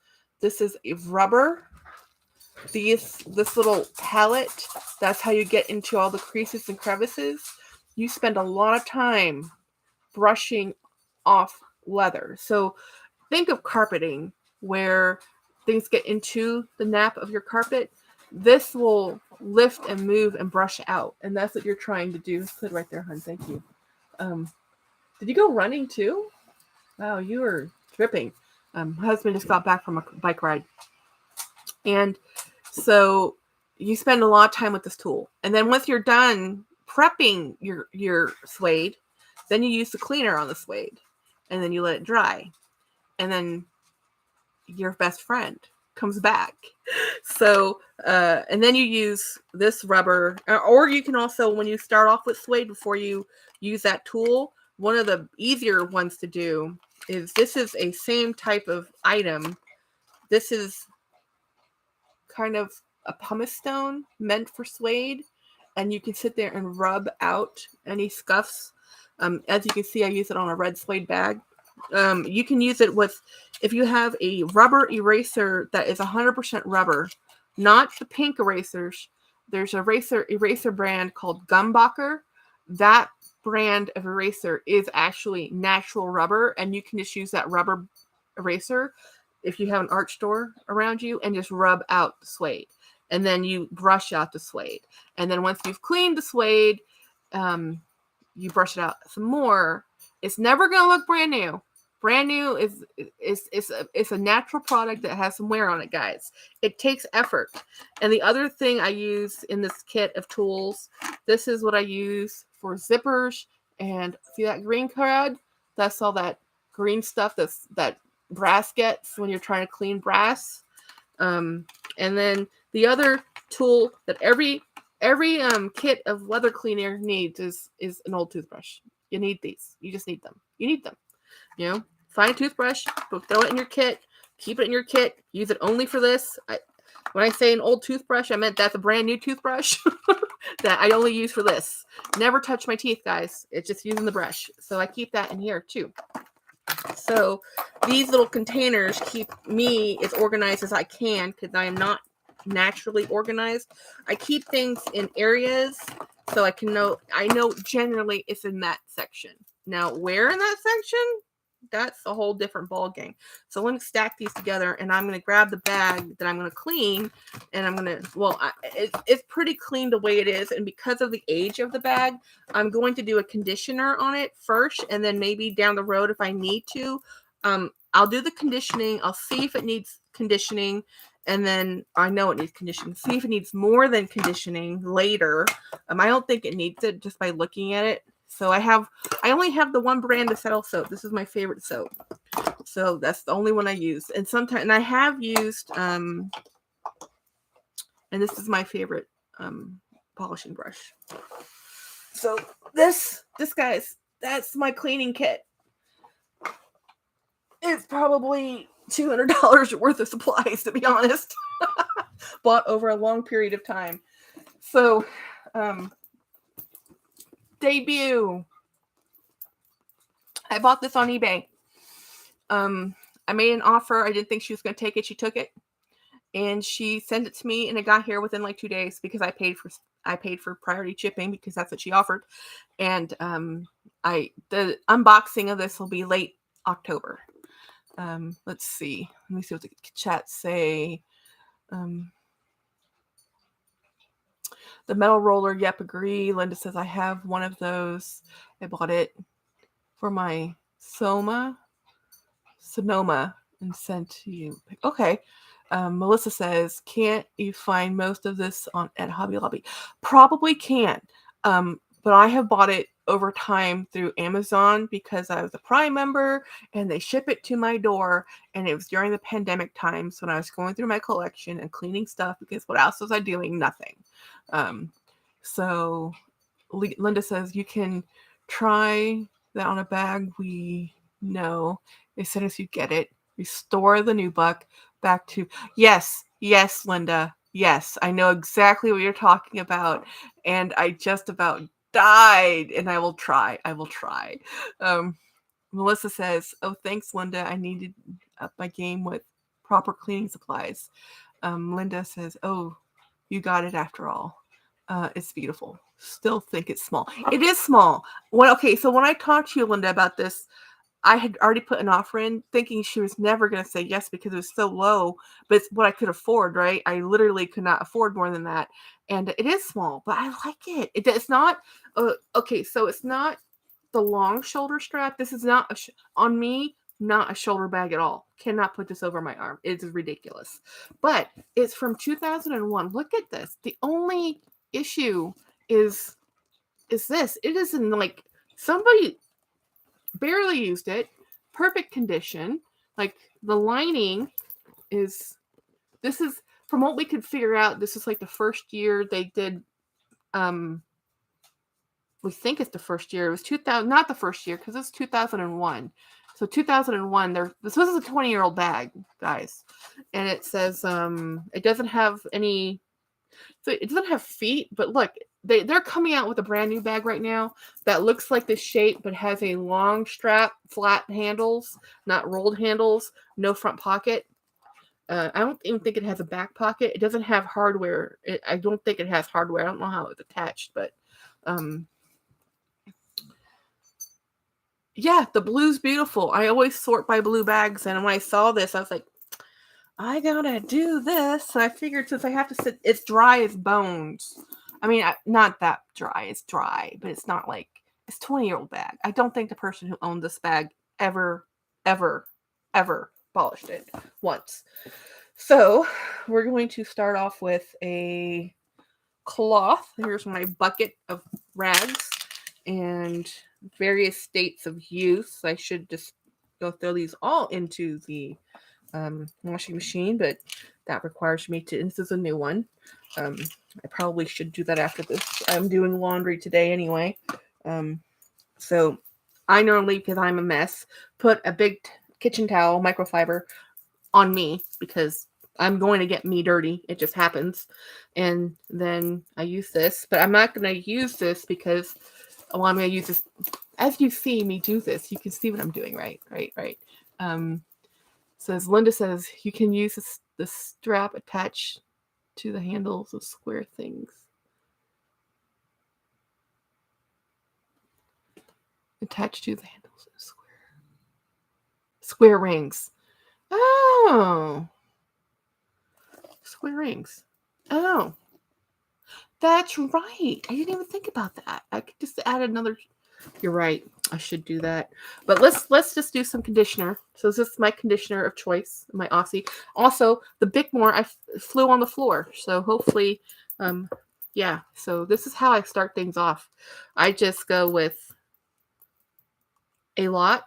This is a rubber. This little palette, that's how you get into all the creases and crevices. You spend a lot of time brushing off leather. So think of carpeting where things get into the nap of your carpet. This will lift and move and brush out. And that's what you're trying to do. Put it right there, hon. Thank you. Did you go running too? Wow, you were dripping. My husband just got back from a bike ride. And so you spend a lot of time with this tool. And then once you're done prepping your suede, then you use the cleaner on the suede. And then you let it dry. And then your best friend comes back. So, and then you use this rubber. Or you can also, when you start off with suede, before you use that tool, one of the easier ones to do is, this is a same type of item. This is kind of a pumice stone meant for suede, and you can sit there and rub out any scuffs. As you can see, I use it on a red suede bag. You can use it with, if you have a rubber eraser that is 100% rubber, not the pink erasers. There's a eraser brand called Gumbacher. That brand of eraser is actually natural rubber, and you can just use that rubber eraser if you have an art store around you and just rub out the suede. And then you brush out the suede. And then once you've cleaned the suede, you brush it out some more. It's never going to look brand new. Brand new is a natural product that has some wear on it, guys. It takes effort. And the other thing I use in this kit of tools, this is what I use for zippers. And see that green card? That's all that green stuff that brass gets when you're trying to clean brass. And then the other tool that every kit of leather cleaner needs is an old toothbrush. You need these. You just need them. You need them. You know, find a toothbrush, throw it in your kit, keep it in your kit, use it only for this. When I say an old toothbrush, I meant that's a brand new toothbrush that I only use for this. Never touch my teeth, guys. It's just using the brush. So I keep that in here too. So these little containers keep me as organized as I can, because I am not naturally organized. I keep things in areas so I know generally it's in that section. Now, where in that section? That's a whole different ball game. So let me stack these together, and I'm going to grab the bag that I'm going to clean, and I'm going to, it's pretty clean the way it is, and because of the age of the bag, I'm going to do a conditioner on it first, and then maybe down the road if I need to, I'll do the conditioning. I'll see if it needs conditioning, and then I know it needs conditioning. See if it needs more than conditioning later. I don't think it needs it just by looking at it. So I only have the one brand of Settle soap. This is my favorite soap. So that's the only one I use. And sometimes, and I have used, and this is my favorite polishing brush. So this guys, that's my cleaning kit. It's probably $200 worth of supplies, to be honest. Bought over a long period of time. So, debut. I bought this on eBay. I made an offer. I didn't think she was going to take it. She took it, and she sent it to me, and it got here within like 2 days because I paid for priority shipping because that's what she offered. And the unboxing of this will be late October. Let's see. Let me see what the chat say. The metal roller, yep, agree. Linda says, I have one of those. I bought it for my Sonoma and sent to you. Okay. Melissa says, can't you find most of this at Hobby Lobby? Probably can. But I have bought it over time through Amazon because I was a Prime member and they ship it to my door. And it was during the pandemic times when I was going through my collection and cleaning stuff because what else was I doing? Nothing. So Linda says you can try that on a bag. We know as soon as you get it, restore the nubuck back to yes, Linda. Yes, I know exactly what you're talking about, and I just about died. And I will try. Melissa says, "Oh, thanks, Linda. I needed up my game with proper cleaning supplies." Linda says, "Oh, you got it after all. It's beautiful. Still think it's small. It is small." So when I talked to you, Linda, about this, I had already put an offer in thinking she was never going to say yes because it was so low, but it's what I could afford, right? I literally could not afford more than that. And it is small, but I like it. It's not, so it's not the long shoulder strap. This is not, on me, not a shoulder bag at all. Cannot put this over my arm. It is ridiculous. But it's from 2001. Look at this. The only issue is this. It is in like, somebody barely used it, perfect condition. Like the lining is, this is from what we could figure out, this is like the first year they did, we think it's the first year. It was 2000, not the first year because it's 2001. So 2001, this was a 20-year-old bag, guys. And it says, it doesn't have any, so it doesn't have feet, but look, they're coming out with a brand new bag right now that looks like this shape, but has a long strap, flat handles, not rolled handles, no front pocket. I don't even think it has a back pocket. It doesn't have hardware. I don't think it has hardware. I don't know how it's attached, but yeah, the blue's beautiful. I always sort by blue bags, and when I saw this, I was like, I gotta do this. So I figured since I have to sit, it's dry as bones. I mean, not that dry. It's dry, but it's not like, it's 20-year-old bag. I don't think the person who owned this bag ever polished it once. So we're going to start off with a cloth. Here's my bucket of rags and various states of use. I should just go throw these all into the washing machine, but that requires me to, this is a new one. I probably should do that after this. I'm doing laundry today anyway. So I normally, because I'm a mess, put a big kitchen towel, microfiber, on me because I'm going to get me dirty. It just happens. And then I use this, but I'm not going to use this because, well, I'm going to use this. As you see me do this, you can see what I'm doing, right? So as Linda says, you can use the strap attached to the handles of square things. Attached to the handles of square rings. Oh. Square rings. Oh. That's right. I didn't even think about that. I could just add another. You're right. I should do that. But let's just do some conditioner. So this is my conditioner of choice, my Aussie. Also, the Bickmore, I flew on the floor. So hopefully, yeah. So this is how I start things off. I just go with a lot,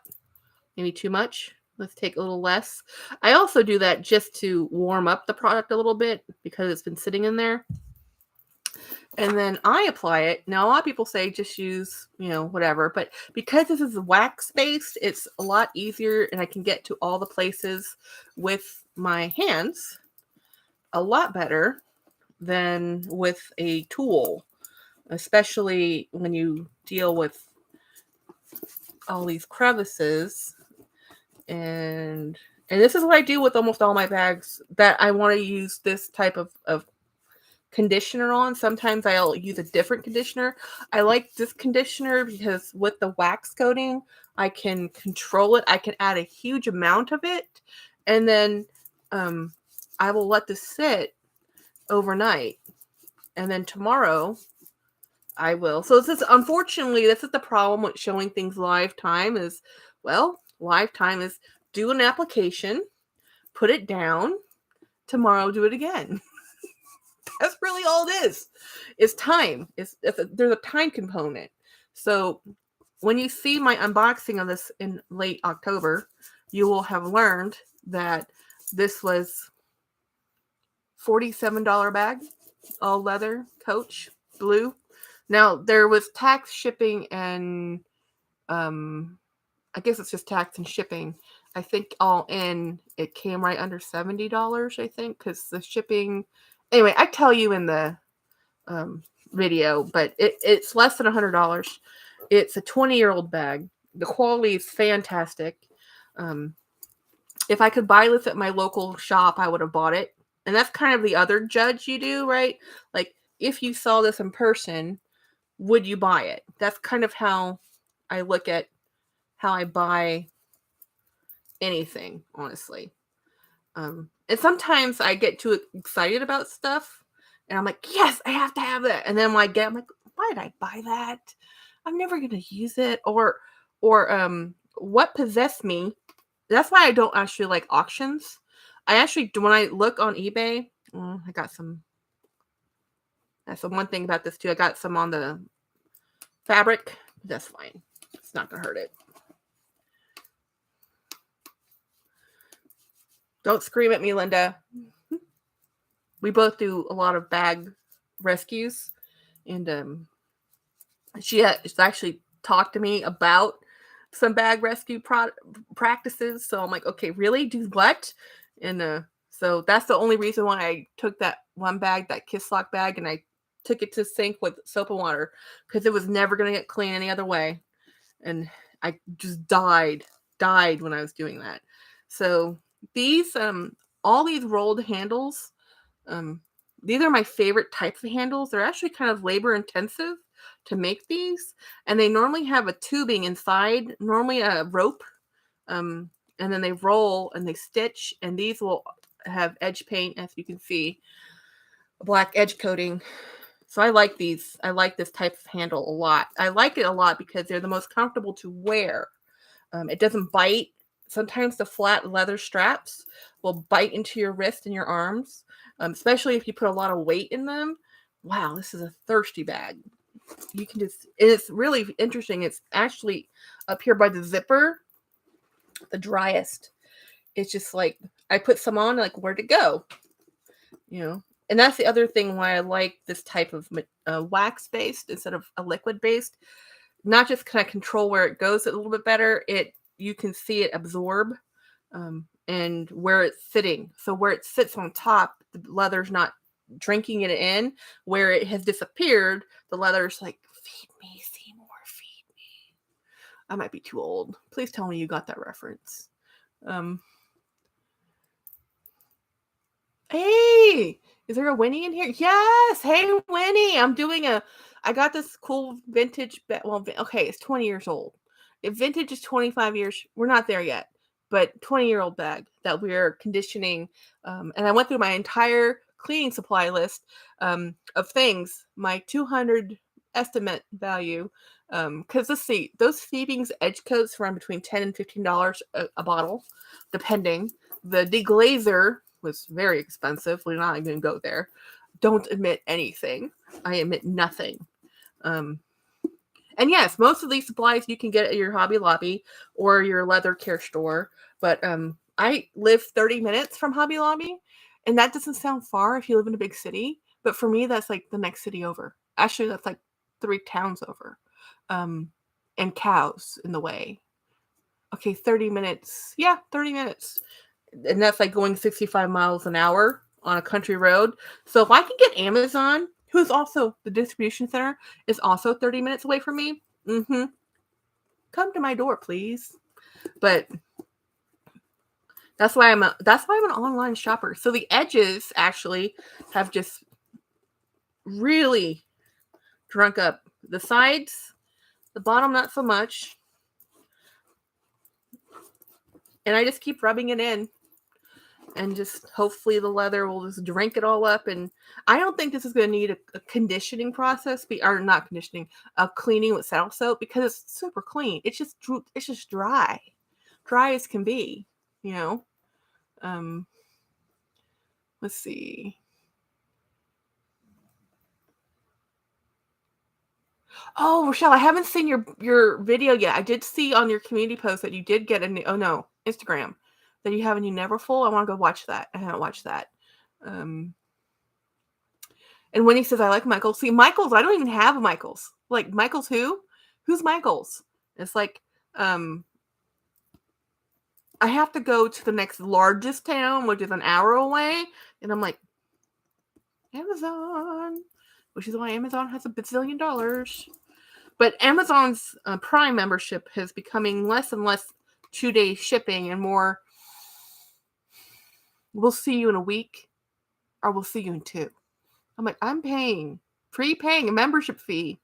maybe too much. Let's take a little less. I also do that just to warm up the product a little bit because it's been sitting in there. And then I apply it. Now, a lot of people say just use, whatever. But because this is wax-based, it's a lot easier. And I can get to all the places with my hands a lot better than with a tool. Especially when you deal with all these crevices. And this is what I do with almost all my bags that I want to use this type of conditioner on. Sometimes I'll use a different conditioner. I like this conditioner because with the wax coating, I can control it. I can add a huge amount of it, and then I will let this sit overnight, and then tomorrow I will. So this is, unfortunately, this is the problem with showing things live time is, live time is do an application, put it down, tomorrow do it again. That's really all it is. It's time. There's a time component. So when you see my unboxing of this in late October, you will have learned that this was $47 bag, all leather, Coach, blue. Now there was tax, shipping, and I guess it's just tax and shipping. I think all in it came right under $70. I think because the shipping. Anyway, I tell you in the video, but it's less than $100. It's a 20-year-old bag. The quality is fantastic. If I could buy this at my local shop, I would have bought it. And that's kind of the other judge you do, right? Like, if you saw this in person, would you buy it? That's kind of how I look at how I buy anything, honestly. And sometimes I get too excited about stuff, and I'm like, yes, I have to have that. And then when I'm like, why did I buy that? I'm never gonna use it. Or what possessed me? That's why I don't actually like auctions. I actually, when I look on eBay, I got some. That's the one thing about this too. I got some on the fabric. That's fine. It's not gonna hurt it. Don't scream at me, Linda. We both do a lot of bag rescues, and she has actually talked to me about some bag rescue practices. So I'm like, okay, really? Do what? And so that's the only reason why I took that one bag, that Kiss Lock bag, and I took it to sink with soap and water because it was never going to get clean any other way. And I just died when I was doing that. So these, all these rolled handles, these are my favorite types of handles. They're actually kind of labor intensive to make these, and they normally have a tubing inside, normally a rope, and then they roll and they stitch, and these will have edge paint, as you can see, a black edge coating. So I like these. I like this type of handle a lot. I like it a lot because they're the most comfortable to wear. It doesn't bite. Sometimes the flat leather straps will bite into your wrist and your arms, especially if you put a lot of weight in them. Wow, this is a thirsty bag. You can just, it's really interesting. It's actually up here by the zipper, the driest. It's just like, I put some on, like, where'd it go? You know, and that's the other thing why I like this type of wax based instead of a liquid based. Not just kind of control where it goes a little bit better. You can see it absorb, and where it's sitting. So where it sits on top, the leather's not drinking it in. Where it has disappeared, the leather's like, feed me, Seymour, feed me. I might be too old. Please tell me you got that reference. Hey, is there a Winnie in here? Yes. Hey, Winnie. I got this cool vintage, well, okay, it's 20 years old. If vintage is 25 years, we're not there yet, but 20-year-old bag that we're conditioning. And I went through my entire cleaning supply list of things, my 200 estimate value. Because let's see, those Phoebing's edge coats run between $10 and $15 a bottle, depending. The de-glazer was very expensive. We're not even going to go there. Don't admit anything. I admit nothing. And yes, most of these supplies you can get at your Hobby Lobby or your leather care store. But I live 30 minutes from Hobby Lobby, and that doesn't sound far if you live in a big city. But for me, that's like the next city over. Actually, that's like 3 towns over. And cows in the way. Okay, 30 minutes. Yeah, 30 minutes. And that's like going 65 miles an hour on a country road. So if I can get Amazon, who's also the distribution center, is also 30 minutes away from me, come to my door, please. But that's why I'm an online shopper. So the edges actually have just really drunk up. The sides, the bottom, not so much. And I just keep rubbing it in. And just hopefully the leather will just drink it all up. And I don't think this is going to need a conditioning process, or not conditioning, a cleaning with saddle soap, because it's super clean. It's just dry as can be, you know. Let's see. Oh, Rochelle, I haven't seen your video yet. I did see on your community post that you did get a new, oh no, Instagram, that you have a new Neverfull. I want to go watch that. I haven't watched that. And when he says I like Michaels, see Michaels, I don't even have a Michaels. Like Michaels who? Who's Michaels? It's like I have to go to the next largest town, which is an hour away, and I'm like, Amazon, which is why Amazon has a bazillion dollars. But Amazon's Prime membership is becoming less and less 2-day shipping and more, we'll see you in a week or we'll see you in 2. I'm like, I'm prepaying a membership fee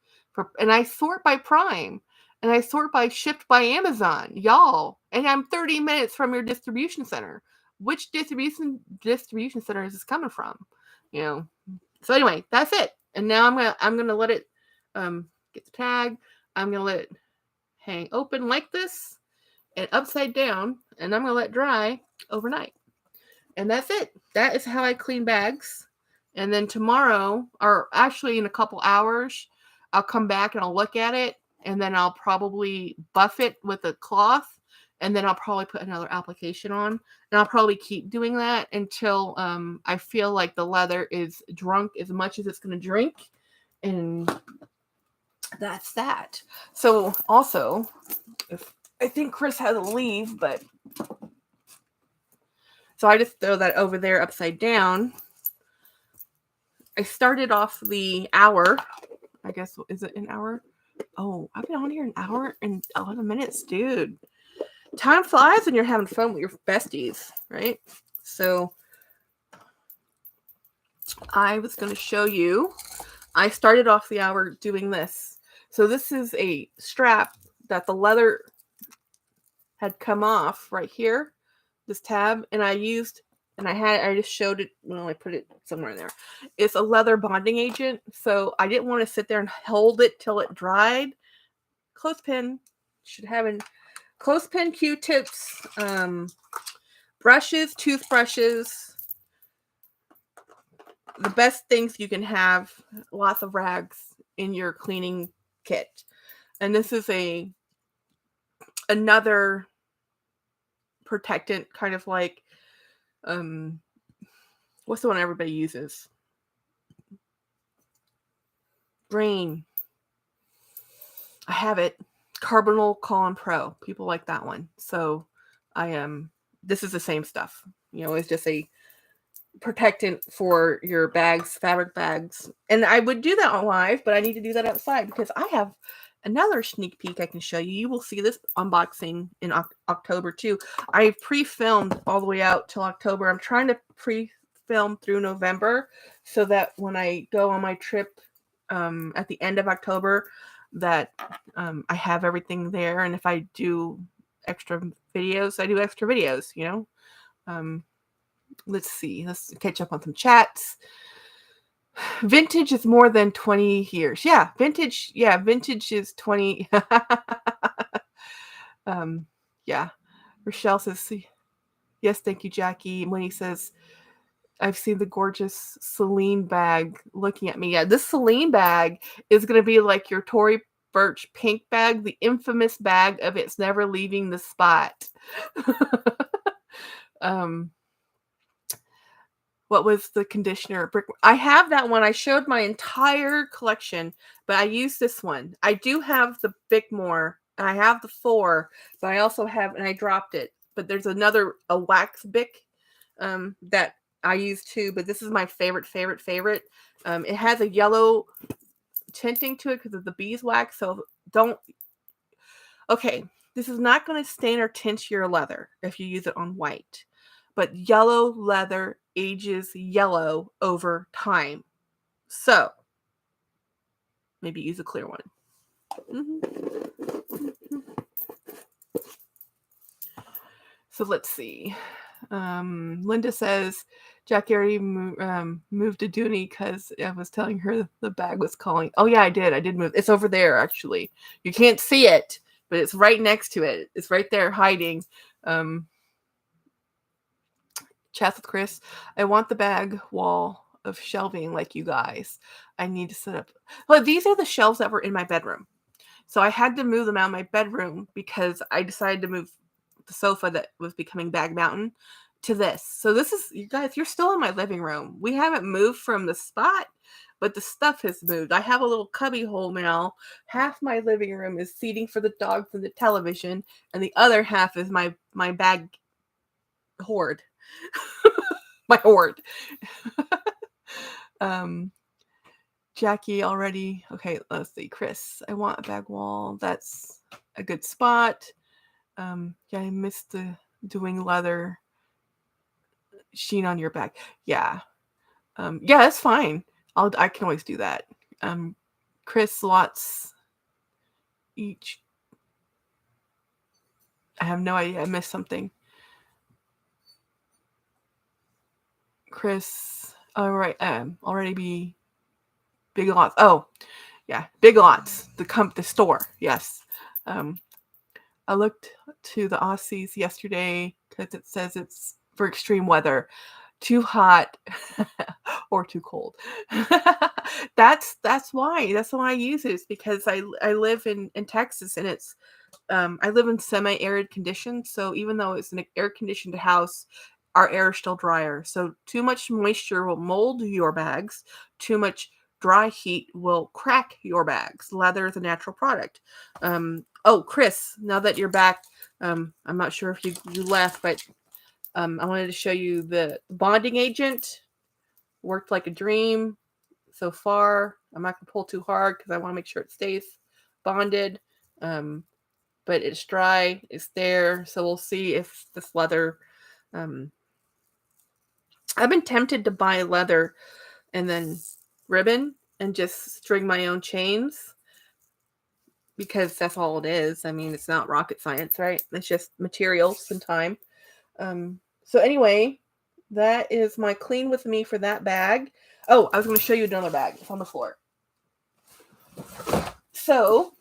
and I sort by Prime and I sort by shipped by Amazon, y'all. And I'm 30 minutes from your distribution center. Which distribution center is this coming from? You know. So anyway, that's it. And now I'm gonna let it get the tag. I'm gonna let it hang open like this and upside down, and I'm gonna let it dry overnight. And that's it. That is how I clean bags. And then tomorrow, or actually in a couple hours, I'll come back and I'll look at it, and then I'll probably buff it with a cloth, and then I'll probably put another application on, and I'll probably keep doing that until I feel like the leather is drunk as much as it's going to drink, and that's that. So also, I think Chris had to leave, but so I just throw that over there upside down. I started off the hour. I guess, is it an hour? Oh, I've been on here an hour and 11 minutes, dude. Time flies when you're having fun with your besties, right? So I was going to show you. I started off the hour doing this. So this is a strap that the leather had come off right here, this tab, and I just showed it when I put it somewhere in there. It's a leather bonding agent, so I didn't want to sit there and hold it till it dried. Clothespin, should have a clothespin, Q-tips, brushes, toothbrushes, the best things you can have, lots of rags in your cleaning kit. And this is another protectant, kind of like what's the one everybody uses? Brain. I have it. Carbonyl Column Pro. People like that one. So this is the same stuff. You know, it's just a protectant for your bags, fabric bags. And I would do that on live, but I need to do that outside because I have another sneak peek I can show you. You will see this unboxing in October too. I pre-filmed all the way out till October. I'm trying to pre-film through November so that when I go on my trip at the end of October, that I have everything there. And if I do extra videos, I do extra videos, you know. Let's see. Let's catch up on some chats. Vintage is more than 20 years. Yeah, vintage is 20. Yeah. Rochelle says, yes, thank you, Jackie. And when he says, I've seen the gorgeous Celine bag looking at me. Yeah, this Celine bag is going to be like your Tory Burch pink bag, the infamous bag of it's never leaving the spot. What was the conditioner? I have that one. I showed my entire collection, but I use this one. I do have the Bickmore, and I have the 4, but I also have, and I dropped it. But there's a wax Bic that I use too, but this is my favorite. It has a yellow tinting to it because of the beeswax, so this is not going to stain or tint your leather if you use it on white. But yellow leather ages yellow over time. So, maybe use a clear one. So, let's see. Linda says, Jackie already moved to Dooney because I was telling her the bag was calling. Oh, yeah, I did. I did move. It's over there, actually. You can't see it, but it's right next to it. It's right there hiding. Chat with Chris. I want the bag wall of shelving like you guys. I need to set up. Well, these are the shelves that were in my bedroom. So I had to move them out of my bedroom because I decided to move the sofa that was becoming Bag Mountain to this. So this is, you guys, you're still in my living room. We haven't moved from the spot, but the stuff has moved. I have a little cubby hole now. Half my living room is seating for the dogs and the television, and the other half is my bag hoard. My hoard. Jackie already. Okay, let's see. Chris, I want a bag wall. That's a good spot. Yeah, I missed the doing leather sheen on your bag. Yeah. Yeah, that's fine. I can always do that. Chris, lots each. I have no idea. I missed something. Chris, all right. Already be big lots. Oh, yeah, big lots. The store. Yes. I looked to the Aussies yesterday because it says it's for extreme weather, too hot or too cold. That's why I use it, is because I live in Texas, and it's I live in semi-arid conditions. So even though it's an air conditioned house, our air is still drier. So too much moisture will mold your bags. Too much dry heat will crack your bags. Leather is a natural product. Oh, Chris, now that you're back, I'm not sure if you left, but I wanted to show you the bonding agent. Worked like a dream so far. I'm not going to pull too hard because I want to make sure it stays bonded. But it's dry. It's there. So we'll see if this leather... I've been tempted to buy leather and then ribbon and just string my own chains, because that's all it is. I mean, it's not rocket science, right? It's just materials and time. So anyway, that is my clean with me for that bag. Oh, I was going to show you another bag. It's on the floor. So,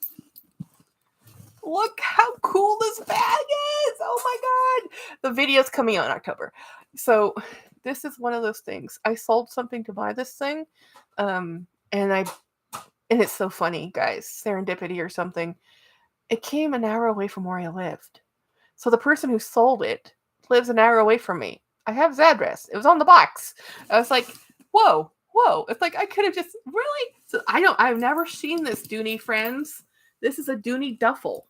look how cool this bag is. Oh my God. The video's coming out in October. So, this is one of those things. I sold something to buy this thing. And it's so funny, guys. Serendipity or something. It came an hour away from where I lived. So the person who sold it lives an hour away from me. I have his address. It was on the box. I was like, whoa. It's like I could have just really. So I've never seen this Dooney Friends. This is a Dooney duffel.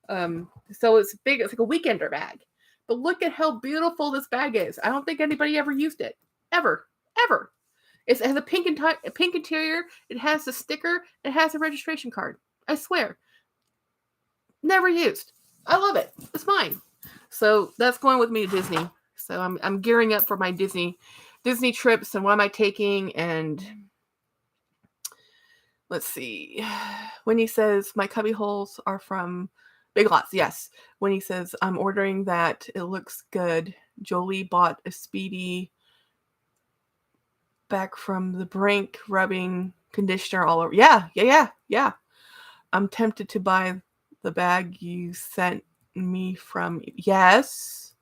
So it's big. It's like a weekender bag. But look at how beautiful this bag is. I don't think anybody ever used it. Ever. It has a pink interior. It has the sticker. It has a registration card. I swear. Never used. I love it. It's mine. So that's going with me to Disney. So I'm gearing up for my Disney trips, and what am I taking? And let's see. When he says my cubby holes are from Big Lots, yes. When he says I'm ordering that, it looks good. Jolie bought a Speedy back from the brink, rubbing conditioner all over. Yeah. I'm tempted to buy the bag you sent me from. Yes,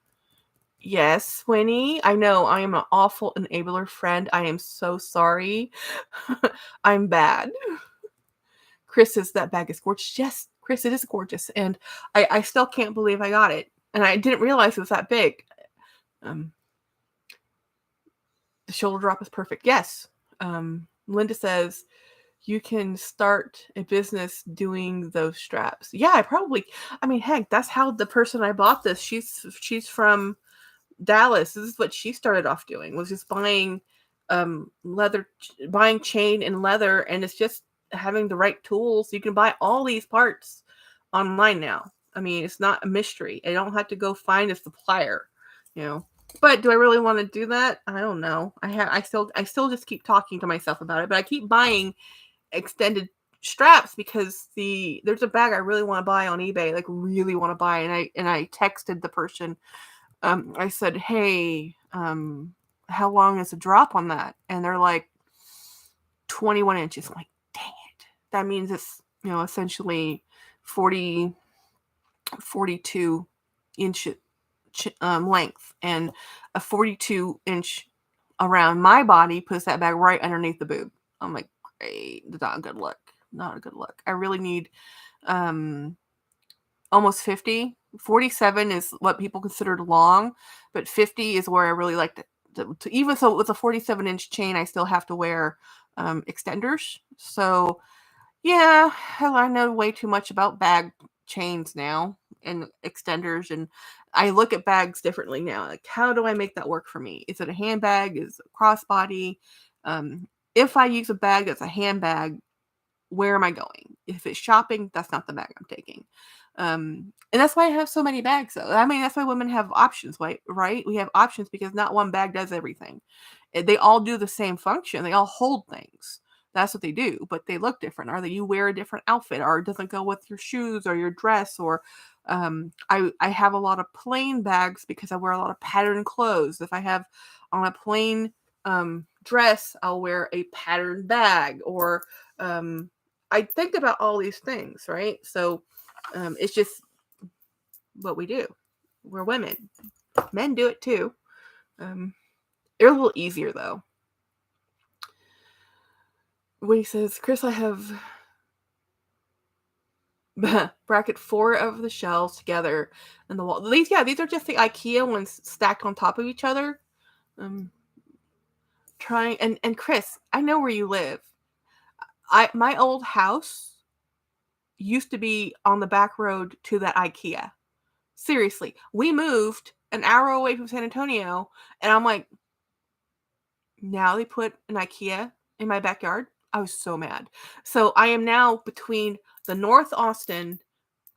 Winnie. I know I am an awful enabler friend. I am so sorry. I'm bad. Chris says that bag is gorgeous. Yes, Chris, it is gorgeous. And I still can't believe I got it. And I didn't realize it was that big. The shoulder drop is perfect. Yes. Linda says, you can start a business doing those straps. Yeah, I mean, heck, that's how the person I bought this, she's from Dallas. This is what she started off doing, was just buying buying chain and leather, and it's just having the right tools. You can buy all these parts online now. I mean, it's not a mystery. I don't have to go find a supplier, But do I really want to do that? I don't know. I still just keep talking to myself about it, but I keep buying extended straps because there's a bag I really want to buy on eBay, like really want to buy, and I texted the person. I said, hey, how long is a drop on that? And they're like 21 inches. I'm like, dang it. That means it's, essentially 42 inch length, and a 42 inch around my body puts that bag right underneath the boob. I'm like, not a good look. Not a good look. I really need almost 50. 47 is what people considered long, but 50 is where I really like to even so with a 47-inch chain, I still have to wear extenders. So yeah, I know way too much about bag chains now and extenders, and I look at bags differently now. Like, how do I make that work for me? Is it a handbag? Is it a crossbody? If I use a bag that's a handbag, where am I going? If it's shopping, that's not the bag I'm taking. And that's why I have so many bags, though. I mean, that's why women have options, right? We have options because not one bag does everything. They all do the same function. They all hold things. That's what they do, but they look different. Or that you wear a different outfit, or it doesn't go with your shoes or your dress. Or I have a lot of plain bags because I wear a lot of patterned clothes. If I have on a plain dress, I'll wear a patterned bag. Or I think about all these things, right? So it's just what we do. We're women. Men do it too. They're a little easier though. When he says, Chris, I have bracket 4 of the shelves together in the wall. These are just the IKEA ones stacked on top of each other. Trying and Chris, I know where you live. My old house used to be on the back road to that IKEA. Seriously, we moved an hour away from San Antonio, and I'm like, now they put an IKEA in my backyard. I was so mad. So I am now between the North Austin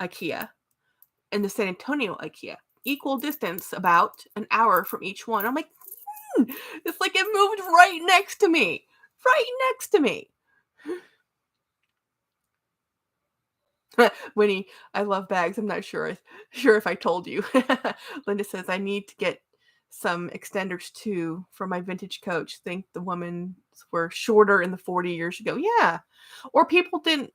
IKEA and the San Antonio IKEA. Equal distance, about an hour from each one. I'm like, it's like it moved right next to me. Right next to me. Winnie, I love bags. I'm not sure if I told you. Linda says I need to get some extenders too for my vintage coach. Think the women were shorter in the 40 years ago. Yeah. Or people didn't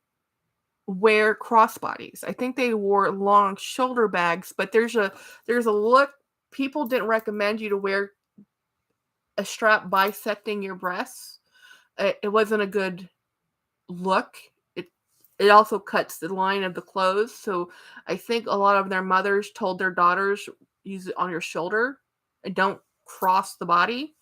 wear crossbodies. I think they wore long shoulder bags, but there's a look. People didn't recommend you to wear a strap bisecting your breasts. It wasn't a good look. It also cuts the line of the clothes. So I think a lot of their mothers told their daughters, use it on your shoulder and don't cross the body.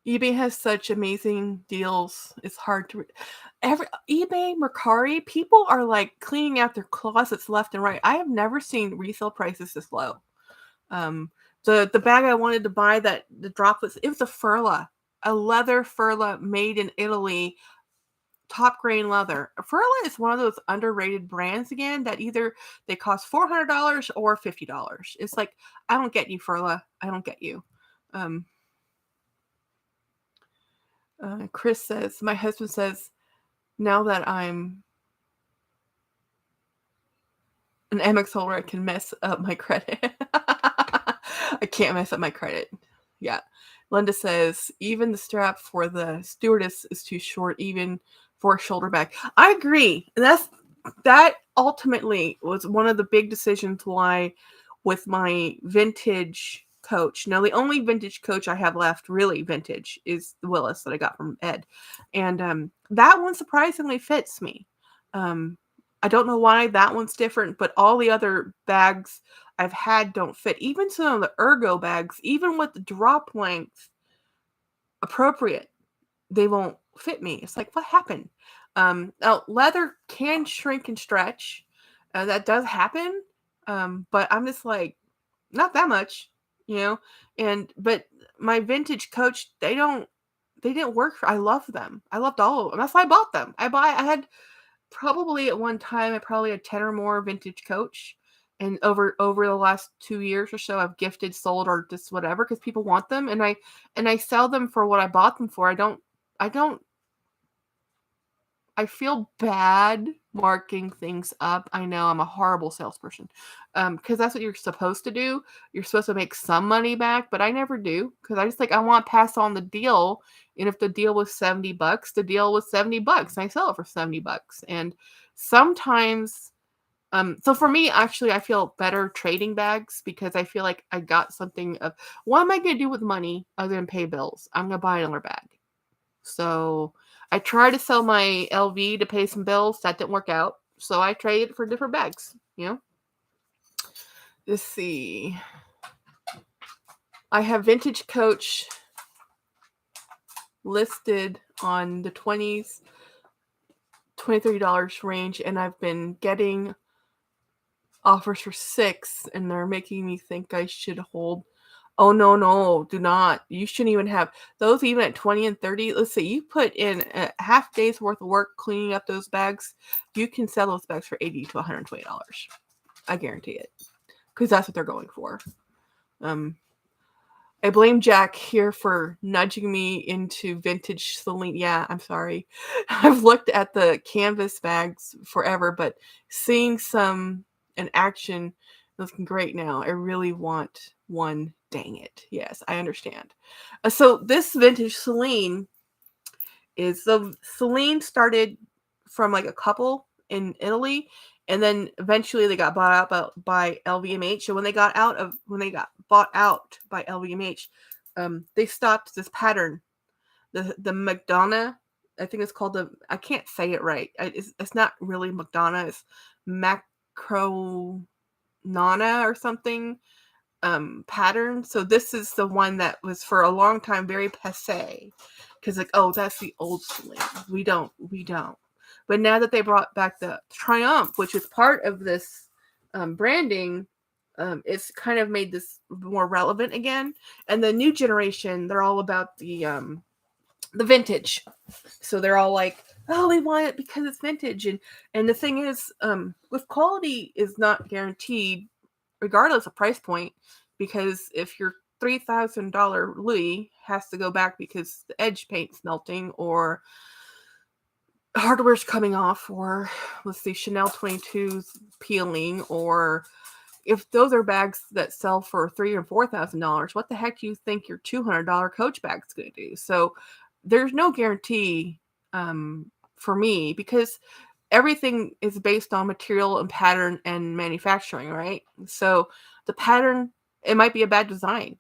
eBay has such amazing deals. It's hard to eBay, Mercari, people are like cleaning out their closets left and right. I have never seen resale prices this low. The bag I wanted to buy, that the droplets, it was a Furla, a leather Furla made in Italy, top grain leather. Furla is one of those underrated brands again that either they cost $400 or $50. It's like, I don't get you, Furla. I don't get you. Chris says, my husband says, now that I'm an Amex holder, I can mess up my credit. I can't mess up my credit. Yeah. Linda says, even the strap for the stewardess is too short, even for a shoulder bag. I agree. And that ultimately was one of the big decisions why with my vintage coach. Now, the only vintage coach I have left, really vintage, is the Willis that I got from Ed. And that one surprisingly fits me. I don't know why that one's different, but all the other bags I've had don't fit. Even some of the ergo bags, even with the drop length appropriate, they won't fit me. It's like, what happened? Now, leather can shrink and stretch. That does happen. But I'm just like, not that much, but my vintage coach, they didn't work I love them. I loved all of them. That's why I bought them. I had probably at one time, I probably had 10 or more vintage coach. And over the last 2 years or so, I've gifted, sold, or just whatever, because people want them. And I sell them for what I bought them for. I feel bad marking things up. I know I'm a horrible salesperson, because that's what you're supposed to do. You're supposed to make some money back, but I never do, because I want to pass on the deal. And if the deal was $70, the deal was $70, and I sell it for $70. And sometimes So for me, actually, I feel better trading bags because I feel like I got something of what am I going to do with money other than pay bills? I'm going to buy another bag. So I tried to sell my LV to pay some bills. That didn't work out. So I traded for different bags, Let's see. I have vintage Coach listed on the $20s, $23 range, and I've been getting offers for $6, and they're making me think I should hold. Oh, no, do not. You shouldn't even have those even at 20 and 30. Let's say you put in a half day's worth of work cleaning up those bags. You can sell those bags for $80 to $120. I guarantee it. Because that's what they're going for. I blame Jack here for nudging me into vintage Celine. Yeah, I'm sorry. I've looked at the canvas bags forever, but seeing some in action looking great now. I really want one. Dang it. Yes, I understand. So this vintage Celine Celine started from like a couple in Italy, and then eventually they got bought out by LVMH. And when they got bought out by LVMH, they stopped this pattern, the Madonna. I think it's called I can't say it right. It's not really Madonna. It's Macronana or something pattern. So this is the one that was for a long time very passé. Because like, oh, that's the old Celine. We don't. But now that they brought back the Triumph, which is part of this branding, it's kind of made this more relevant again. And the new generation, they're all about the vintage. So they're all like, oh, we want it because it's vintage. And the thing is, with quality is not guaranteed, regardless of price point, because if your $3,000 Louis has to go back because the edge paint's melting or hardware's coming off, or let's see, Chanel 22's peeling, or if those are bags that sell for $3,000 or $4,000, what the heck do you think your $200 Coach bag's going to do? So there's no guarantee for me, because everything is based on material and pattern and manufacturing, right? So the pattern, it might be a bad design.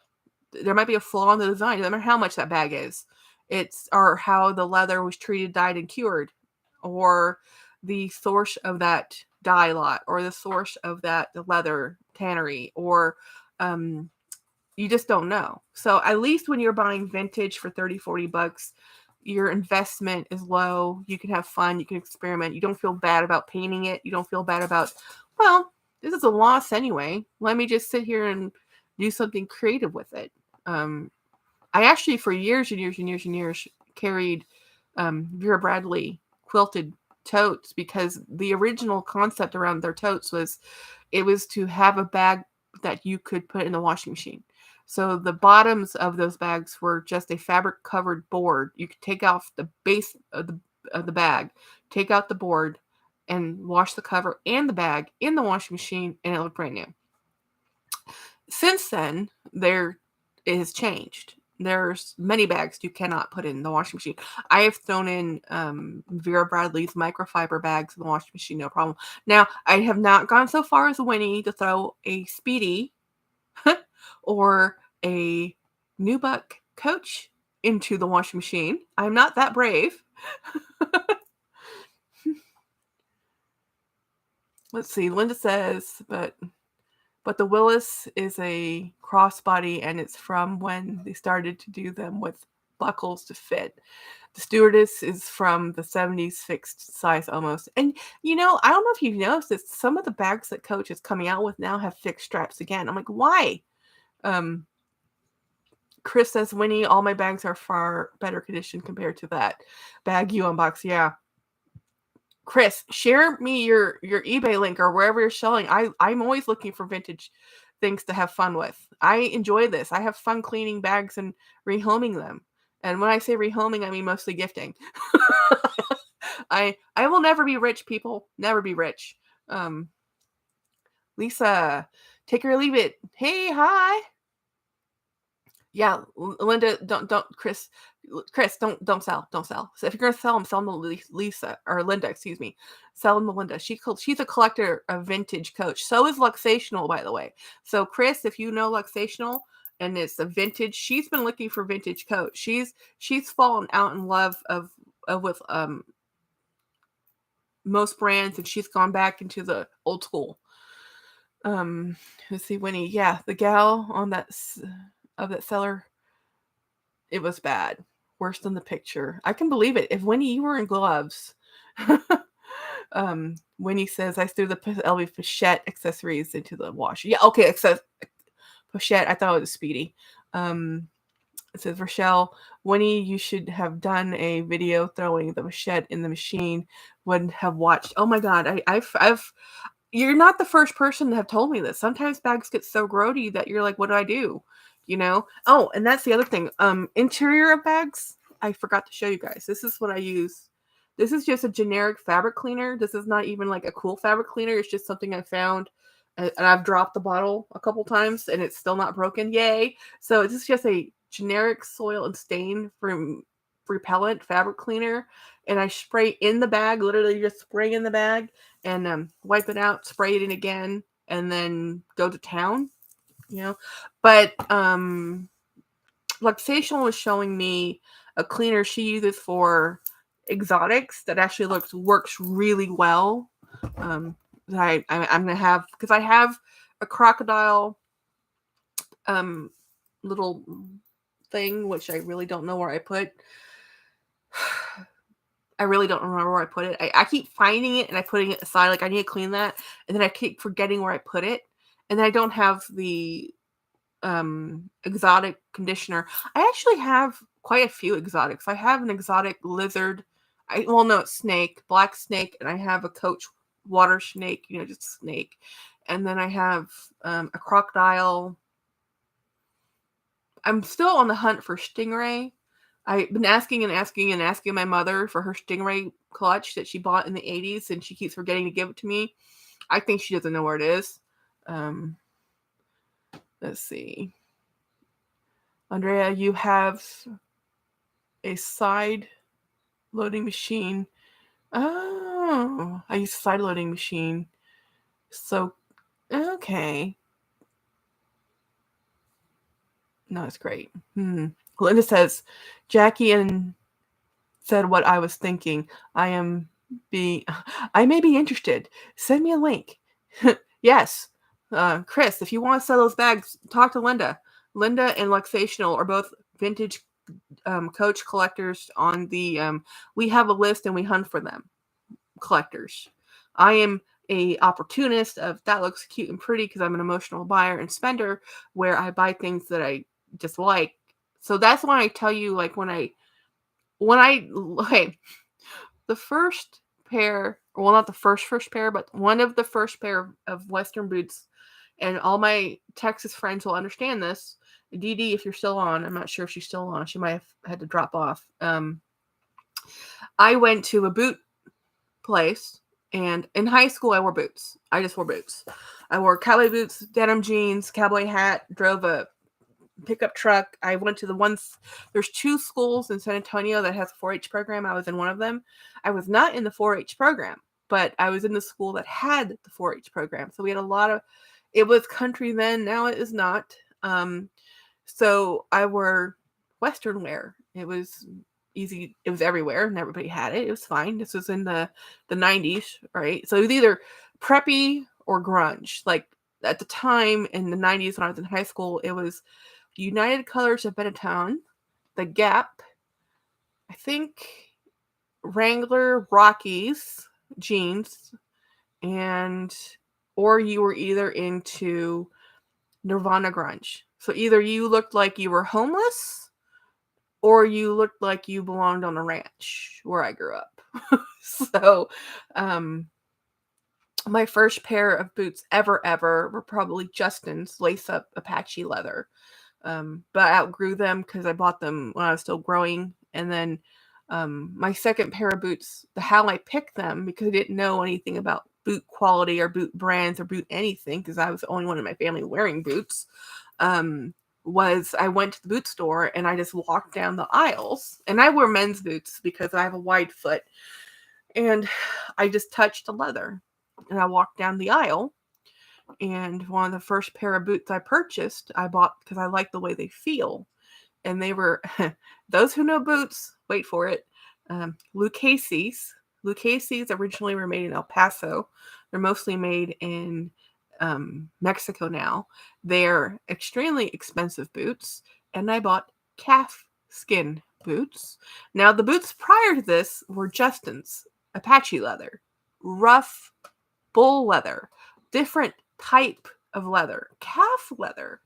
There might be a flaw in the design. No matter how much that bag is. Or how the leather was treated, dyed, and cured, or the source of that dye lot, or the source of the leather tannery, or you just don't know. So at least when you're buying vintage for $30-$40, your investment is low. You can have fun. You can experiment. You don't feel bad about painting it. You don't feel bad about, well, this is a loss anyway. Let me just sit here and do something creative with it. I actually, for years and years and years and years, carried Vera Bradley quilted totes, because the original concept around their totes was to have a bag that you could put in the washing machine. So the bottoms of those bags were just a fabric covered board. You could take off the base of the bag, take out the board, and wash the cover and the bag in the washing machine, and it looked brand new. Since then, it has changed. There's many bags you cannot put in the washing machine. I have thrown in Vera Bradley's microfiber bags in the washing machine, no problem. Now, I have not gone so far as Winnie to throw a Speedy or a Nubuck Coach into the washing machine. I'm not that brave. Let's see. Linda says, but the Willis is a crossbody, and it's from when they started to do them with buckles to fit. The Stewardess is from the 70s, fixed size almost. And, I don't know if you've noticed this, some of the bags that Coach is coming out with now have fixed straps again. I'm like, why? Chris says, Winnie, all my bags are far better condition compared to that bag you unboxed. Yeah. Chris, share me your eBay link or wherever you're selling. I'm always looking for vintage things to have fun with. I enjoy this. I have fun cleaning bags and rehoming them. And when I say rehoming, I mean mostly gifting. I will never be rich, people. Never be rich. Lisa, take it or leave it. Hey, hi. Yeah, Linda, don't, Chris, Chris, don't sell. So if you're gonna sell them to Lisa or Linda, excuse me. Sell them to Linda. She's a collector of vintage Coach. So is Luxational, by the way. So Chris, if you know Luxational and it's a vintage, she's been looking for vintage Coach. She's fallen out in love with most brands, and she's gone back into the old school. Let's see, Winnie. Yeah, the gal on that seller, it was bad. Worse than the picture. I can believe it. If Winnie, you were in gloves. Winnie says, I threw the LV pochette accessories into the washer. Yeah, okay, pochette. I thought it was Speedy. It says, Rochelle, Winnie, you should have done a video throwing the pochette in the machine. Would have watched. Oh my God, I've. You're not the first person to have told me this. Sometimes bags get so grody that you're like, what do I do? You know? Oh, and that's the other thing. Interior of bags, I forgot to show you guys. This is what I use. This is just a generic fabric cleaner. This is not even like a cool fabric cleaner. It's just something I found, and I've dropped the bottle a couple times and it's still not broken. Yay. So this is just a generic soil and stain repellent fabric cleaner, and I spray in the bag, literally just spray in the bag and wipe it out, spray it in again, and then go to town, you know. But Luxational was showing me a cleaner she uses for exotics that actually works really well. That I'm gonna have, because I have a crocodile little thing, which I really don't know where I put. I really don't remember where I put it. I keep finding it and I putting it aside. Like, I need to clean that. And then I keep forgetting where I put it. And then I don't have the exotic conditioner. I actually have quite a few exotics. I have an exotic lizard. It's snake, black snake. And I have a Coach water snake, just snake. And then I have a crocodile. I'm still on the hunt for stingray. I've been asking my mother for her stingray clutch that she bought in the 80s, and she keeps forgetting to give it to me. I think she doesn't know where it is. Let's see. Andrea, you have a side loading machine. Oh, I use a side loading machine. So, okay. No, it's great. Linda says, Jackie and said what I was thinking. I may be interested. Send me a link. Yes. Chris, if you want to sell those bags, talk to Linda. Linda and Luxational are both vintage Coach collectors on the, we have a list and we hunt for them. Collectors. I am a opportunist of that looks cute and pretty because I'm an emotional buyer and spender where I buy things that I just like. So that's why I tell you, like, the first pair, well, not the first pair, but one of the first pair of Western boots, and all my Texas friends will understand this. Dee Dee, if you're still on, I'm not sure if she's still on. She might have had to drop off. I went to a boot place, and in high school, I wore boots. I just wore boots. I wore cowboy boots, denim jeans, cowboy hat, drove a pickup truck. I went to there's 2 schools in San Antonio that has a 4-H program. I was in one of them. I was not in the 4-H program, but I was in the school that had the 4-H program. So we had it was country then. Now it is not. So I wore Western wear. It was easy. It was everywhere and everybody had it. It was fine. This was in the 90s, right? So it was either preppy or grunge. Like, at the time in the 90s when I was in high school, it was United Colors of Benetton, The Gap, I think Wrangler, Rockies jeans, or you were either into Nirvana grunge. So either you looked like you were homeless or you looked like you belonged on a ranch where I grew up. So, my first pair of boots ever were probably Justin's lace-up Apache leather. But I outgrew them because I bought them when I was still growing. And then my second pair of boots, how I picked them, because I didn't know anything about boot quality or boot brands or boot anything, because I was the only one in my family wearing boots. was I went to the boot store and I just walked down the aisles, and I wear men's boots because I have a wide foot, and I just touched the leather, and I walked down the aisle, and one of the first pair of boots I purchased, I bought because I like the way they feel, and they were those who know boots, wait for it, Lucchese's. Lucchese's originally were made in El Paso. They're mostly made in Mexico now. They're extremely expensive boots, and I bought calf skin boots. Now, the boots prior to this were Justin's Apache leather, rough bull leather, different type of leather, calf leather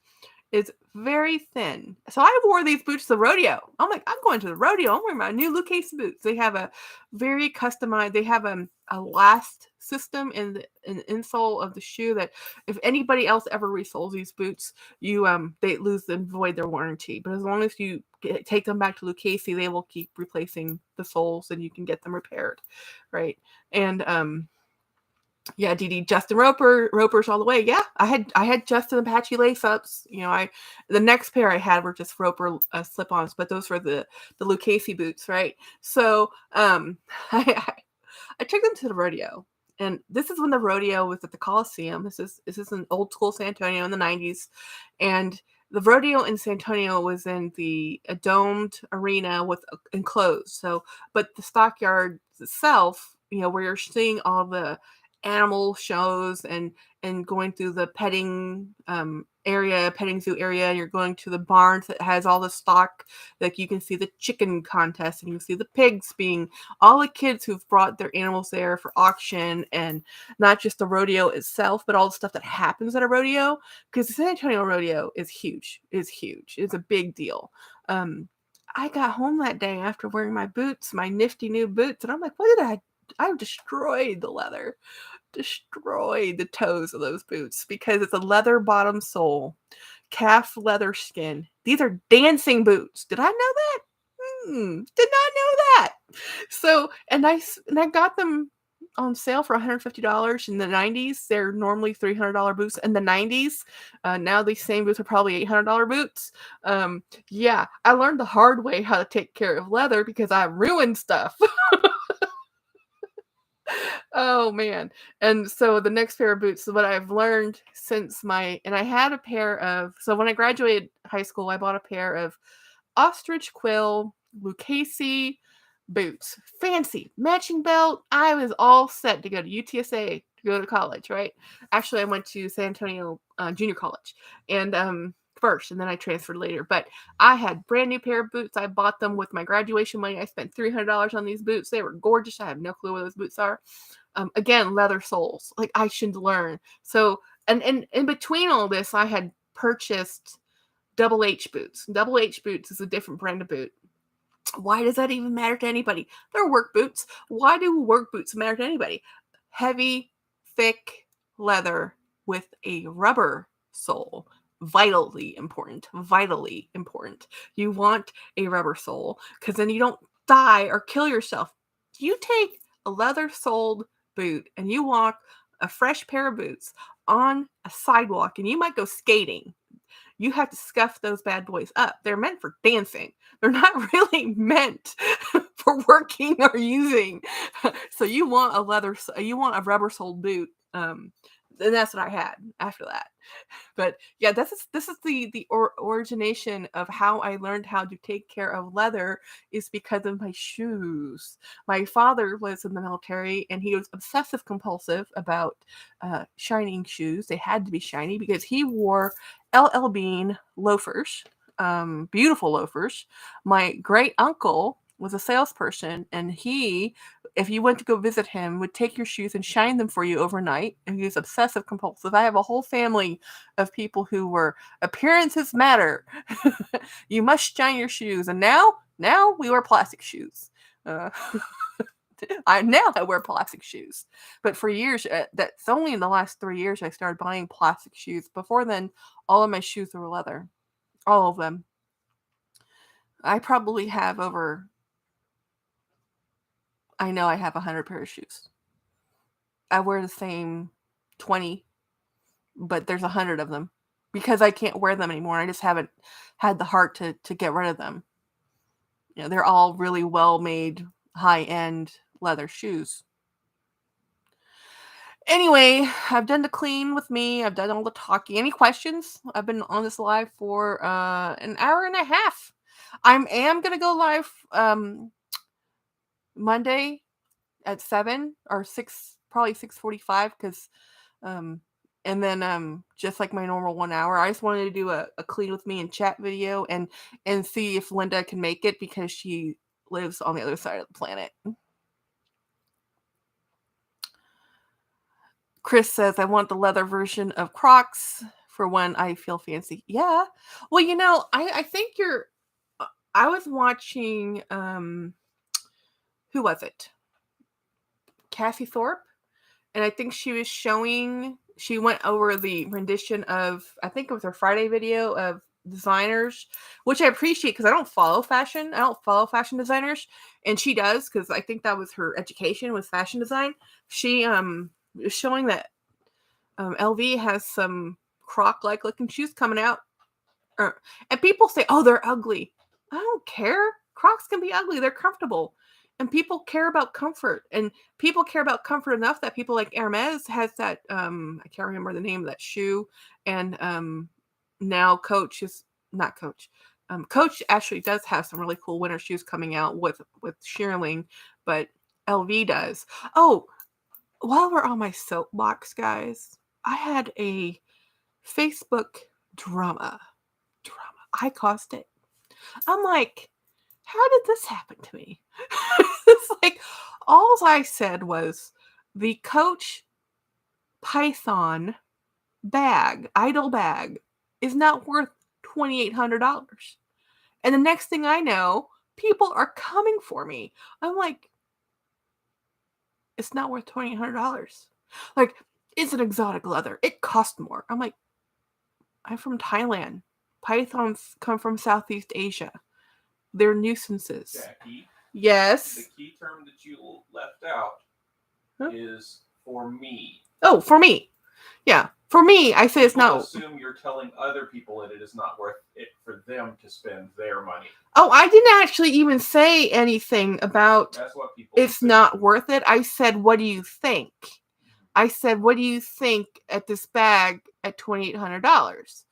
is very thin. So I wore these boots to the rodeo. I'm like, I'm going to the rodeo. I'm wearing my new Lucchese boots. They have a very customized, they have a last system in the insole of the shoe that if anybody else ever resoles these boots, they lose and void their warranty. But as long as you take them back to Lucchese, they will keep replacing the soles and you can get them repaired. Right. And yeah, Dee Dee, Justin Ropers all the way. Yeah, I had Justin Apache lace ups. The next pair I had were just Roper slip-ons, but those were the Lucchese boots, right? So I took them to the rodeo, and this is when the rodeo was at the Coliseum. This is an old school San Antonio in the 90s, and the rodeo in San Antonio was in a domed arena with enclosed. So, but the stockyard itself, where you're seeing all the animal shows and going through the petting petting zoo area, and you're going to the barns that has all the stock, like you can see the chicken contest and you can see the pigs being all the kids who've brought their animals there for auction, and not just the rodeo itself, but all the stuff that happens at a rodeo, because the San Antonio rodeo is huge. It's a big deal. I got home that day after wearing my boots, my nifty new boots, and I'm like, what did I destroyed the leather, destroyed the toes of those boots because it's a leather bottom sole, calf leather skin. These are dancing boots. Did I know that? Did not know that. So, and I got them on sale for $150 in the 90s. They're normally $300 boots in the 90s. Now these same boots are probably $800 boots. Yeah, I learned the hard way how to take care of leather because I ruined stuff. Oh man. And so the next pair of boots, what I've learned and I had a pair of, so when I graduated high school, I bought a pair of ostrich quill Lucchese boots. Fancy matching belt. I was all set to go to UTSA to go to college, right? Actually, I went to San Antonio Junior College and first, and then I transferred later. But I had brand new pair of boots. I bought them with my graduation money. I spent $300 on these boots. They were gorgeous. I have no clue where those boots are. Again, leather soles. Like I should learn. So, and in between all this, I had purchased Double H boots. Double H boots is a different brand of boot. Why does that even matter to anybody? They're work boots. Why do work boots matter to anybody? Heavy, thick leather with a rubber sole. Vitally important. Vitally important. You want a rubber sole because then you don't die or kill yourself. You take a leather soled boot and you walk a fresh pair of boots on a sidewalk and you might go skating. You have to scuff those bad boys up. They're meant for dancing. They're not really meant for working or using. So you want a rubber soled boot. And that's what I had after that. But yeah, this is the origination of how I learned how to take care of leather is because of my shoes. My father was in the military and he was obsessive compulsive about shining shoes. They had to be shiny because he wore LL Bean loafers, beautiful loafers. My great uncle was a salesperson, and if you went to go visit him, would take your shoes and shine them for you overnight. And he was obsessive compulsive. I have a whole family of people who were appearances matter. You must shine your shoes. And now we wear plastic shoes. I wear plastic shoes, but for years, that's only in the last 3 years I started buying plastic shoes. Before then, all of my shoes were leather, all of them. I probably have I know I have 100 pair of shoes. I wear the same 20, but there's 100 of them. because I can't wear them anymore. I just haven't had the heart to get rid of them. They're all really well-made, high-end leather shoes. Anyway, I've done the clean with me. I've done all the talking. Any questions? I've been on this live for an hour and a half. I am going to go live Monday at 7 or 6, probably 6:45, because and then just like my normal 1 hour, I just wanted to do a clean with me and chat video and see if Linda can make it, because she lives on the other side of the planet. Chris says, I want the leather version of Crocs for when I feel fancy. Yeah. Well, I think I was watching, who was it? Cassie Thorpe. And I think she went over the rendition of, I think it was her Friday video of designers, which I appreciate because I don't follow fashion. I don't follow fashion designers. And she does, because I think that was her education, was fashion design. She was showing that LV has some Croc-like looking shoes coming out. And people say, oh, they're ugly. I don't care. Crocs can be ugly. They're comfortable. And people care about comfort. And people care about comfort enough that people like Hermes has that, I can't remember the name of that shoe. And now Coach actually does have some really cool winter shoes coming out with shearling, but LV does. Oh, while we're on my soapbox, guys, I had a Facebook drama. I caused it. I'm like, how did this happen to me? It's like, all I said was the Coach Python bag, idle bag, is not worth $2,800. And the next thing I know, people are coming for me. I'm like, it's not worth $2,800. Like, it's an exotic leather. It cost more. I'm like, I'm from Thailand. Pythons come from Southeast Asia. They're nuisances. Jackie, Yes. the key term that you left out is for me. Oh, for me. Yeah. For me, I say it's not. Assume you're telling other people that it is not worth it for them to spend their money. Oh, I didn't actually even say anything about That's what people it's say. Not worth it. I said, what do you think? I said, what do you think at this bag at $2,800?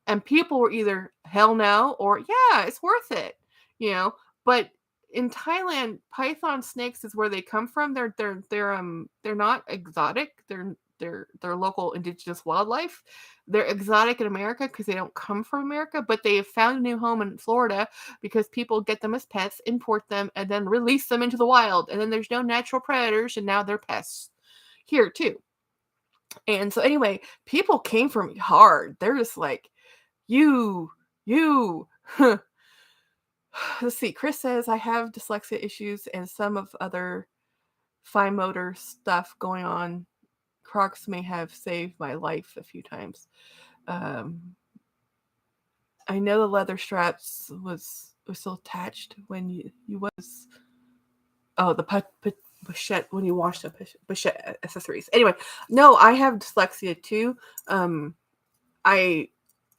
And people were either hell no or yeah, it's worth it. But in Thailand, python snakes is where they come from. They're not exotic. They're local indigenous wildlife. They're exotic in America because they don't come from America, but they have found a new home in Florida because people get them as pets, import them, and then release them into the wild. And then there's no natural predators, and now they're pests here too. And so anyway, people came for me hard. They're just like, you. Let's see. Chris says, I have dyslexia issues and some of other fine motor stuff going on. Crocs may have saved my life a few times. I know the leather straps was still attached when you was. Oh, the pochette when you wash the pochette accessories. Anyway, no, I have dyslexia too.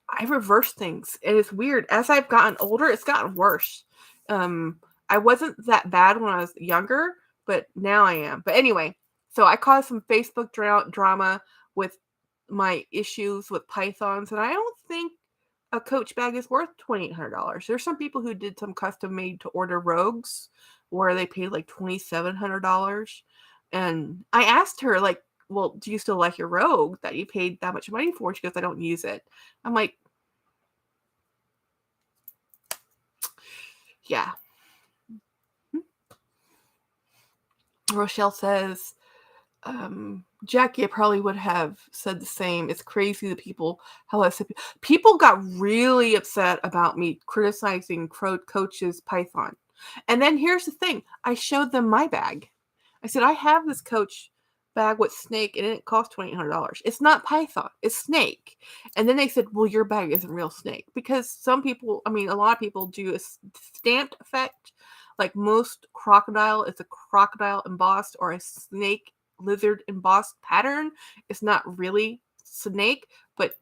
I reverse things, and it's weird. As I've gotten older, it's gotten worse. I wasn't that bad when I was younger, but now I am. But anyway, so I caused some Facebook drama with my issues with pythons, and I don't think a Coach bag is worth $2,800. There's some people who did some custom made to order rogues where they paid like $2,700. And I asked her, like, well, do you still like your rogue that you paid that much money for? She goes, I don't use it. I'm like, yeah. Rochelle says, Jackie, I probably would have said the same. It's crazy that how I said, people got really upset about me criticizing Coach's Python. And then here's the thing. I showed them my bag. I said, I have this Coach bag with snake and it cost $2,800. It's not python, it's snake. And then they said, well, your bag isn't real snake, because some people, a lot of people do a stamped effect. Like most crocodile, it's a crocodile embossed or a snake lizard embossed pattern. It's not really snake, but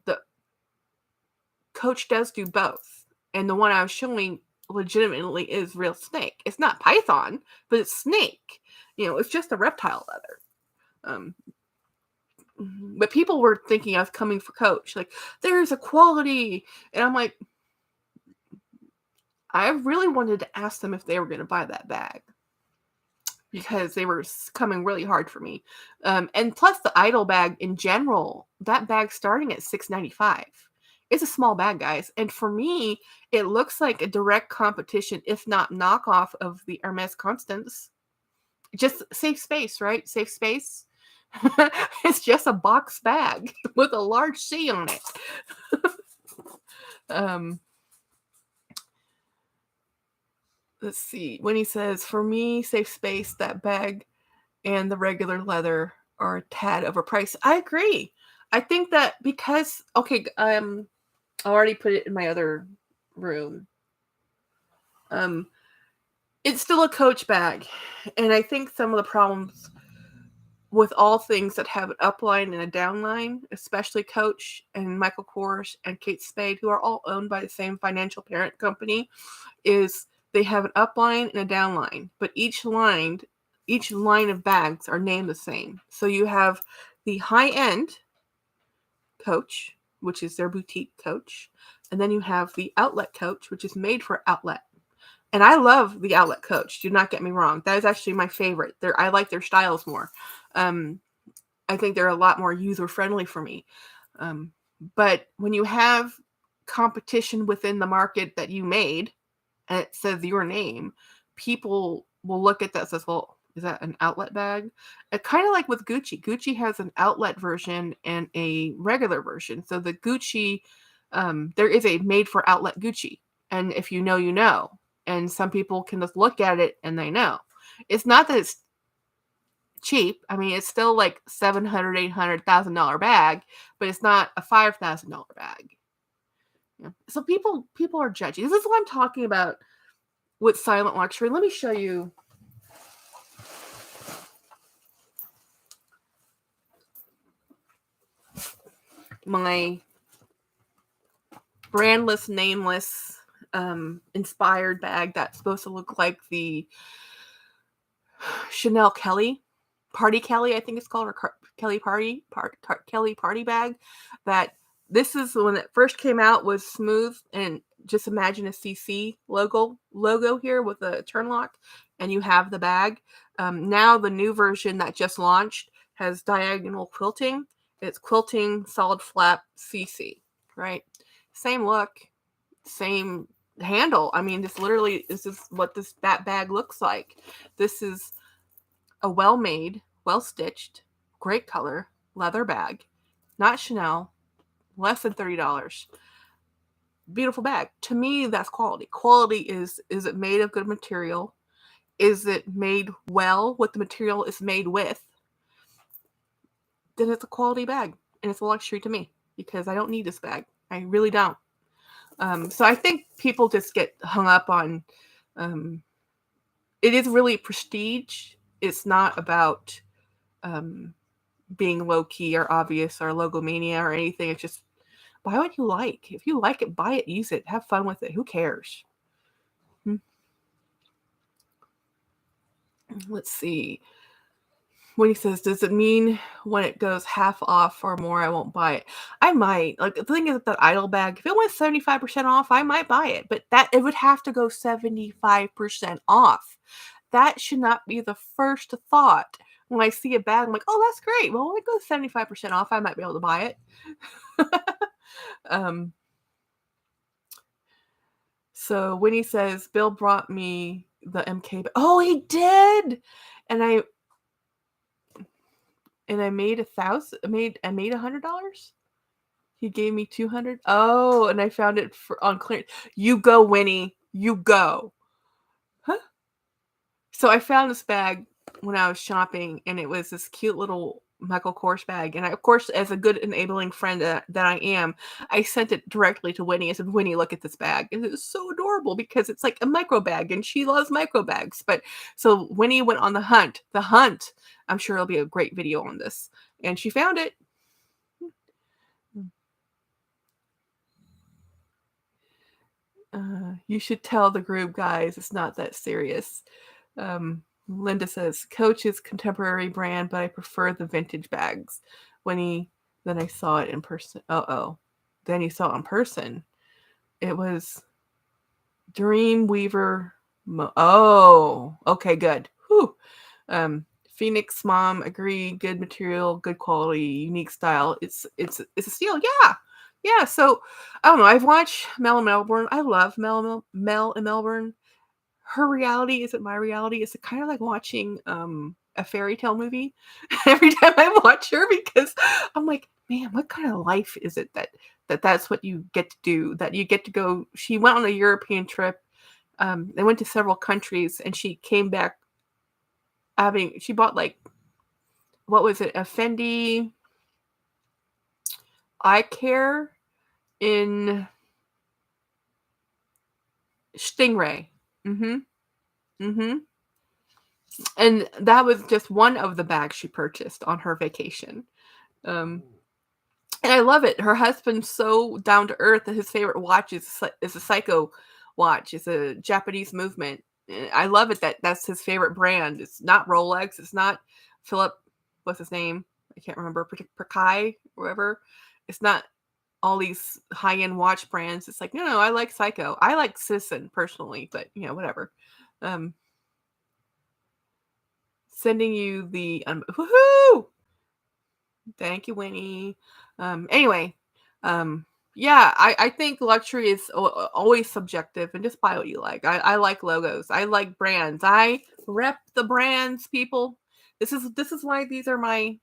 Coach does do both. And the one I was showing legitimately is real snake. It's not python, but it's snake. It's just a reptile leather. But people were thinking I was coming for Coach. Like, there's a quality. And I'm like, I really wanted to ask them if they were going to buy that bag, because they were coming really hard for me. And plus the idol bag in general, that bag starting at $6.95. It's a small bag, guys. And for me, it looks like a direct competition, if not knockoff, of the Hermes Constance. Just safe space, right? Safe space. It's just a box bag with a large C on it. Let's see. When he says, for me, safe space, that bag and the regular leather are a tad overpriced. I agree. I think that because, okay, I already put it in my other room. It's still a Coach bag. And I think some of the problems with all things that have an upline and a downline, especially Coach and Michael Kors and Kate Spade, who are all owned by the same financial parent company, is they have an upline and a downline, but each line of bags are named the same. So you have the high-end Coach, which is their boutique Coach, and then you have the outlet Coach, which is made for outlet. And I love the outlet Coach. Do not get me wrong. That is actually my favorite. I like their styles more. I think they're a lot more user-friendly for me. But when you have competition within the market that you made, and it says your name, people will look at that and says, well, is that an outlet bag? Kind of like with Gucci. Gucci has an outlet version and a regular version. So the Gucci, there is a made for outlet Gucci. And if you know, you know. And some people can just look at it and they know. It's not that it's cheap. I mean, it's still like $700,000, $800,000 bag, but it's not a $5,000 bag. Yeah. So people are judgy. This is what I'm talking about with silent luxury. Let me show you. My brandless, nameless, inspired bag that's supposed to look like the Chanel Kelly, Party Kelly, I think it's called, or Kelly Kelly Party bag. That this is when it first came out, was smooth, and just imagine a CC logo here with a turn lock, and you have the bag. Now the new version that just launched has diagonal quilting. It's quilting solid flap CC, right? Same look, same handle. I mean, this is what that bag looks like. This is a well-made, well-stitched, great color leather bag, not Chanel, less than $30. Beautiful bag. To me, that's quality. Quality is it made of good material? Is it made well? What the material is made with? Then it's a quality bag, and it's a luxury to me because I don't need this bag. I really don't. So I think people just get hung up on. It is really prestige. It's not about being low key or obvious or logomania or anything. It's just buy what you like. If you like it, buy it, use it, have fun with it. Who cares? Let's see. When he says, does it mean when it goes half off or more, I won't buy it? I might. Like, the thing is, that idol bag, if it went 75% off, I might buy it. But it would have to go 75% off. That should not be the first thought. When I see a bag, I'm like, oh, that's great. Well, when it goes 75% off, I might be able to buy it. So when he says, Bill brought me the MK, oh, he did. And I made $100. He gave me $200. Oh, and I found it on clearance. You go, Winnie. You go. Huh? So I found this bag when I was shopping, and it was this cute little Michael Kors bag. And I, of course, as a good enabling friend that I am, I sent it directly to Winnie. I said, Winnie, look at this bag. And it was so adorable because it's like a micro bag, and she loves micro bags. But so Winnie went on the hunt. I'm sure it'll be a great video on this. And she found it. You should tell the group, guys. It's not that serious. Linda says, Coach's contemporary brand, but I prefer the vintage bags. Then I saw it in person. Then you saw it in person. It was Dreamweaver. Okay, good. Whew. Phoenix Mom, agree. Good material, good quality, unique style. It's a steal. Yeah. So I don't know. I've watched Mel in Melbourne. I love Mel in Melbourne. Her reality isn't my reality. It's kind of like watching a fairy tale movie every time I watch her, because I'm like, man, what kind of life is it that's what you get to do? That you get to go. She went on a European trip. They went to several countries, and she came back she bought like, what was it? A Fendi eye care in Stingray. And that was just one of the bags she purchased on her vacation. And I love it. Her husband's so down to earth that his favorite watch is a Seiko watch. It's a Japanese movement. I love it that's his favorite brand. It's not Rolex. It's not Philip. What's his name? I can't remember. Perkai, whatever. It's not all these high-end watch brands. It's like, no, I like Seiko. I like Sisson personally, but whatever. Sending you the woohoo! Thank you, Winnie. Anyway, yeah, I think luxury is always subjective, and just buy what you like. I like logos. I like brands. I rep the brands, people. This is why these are my.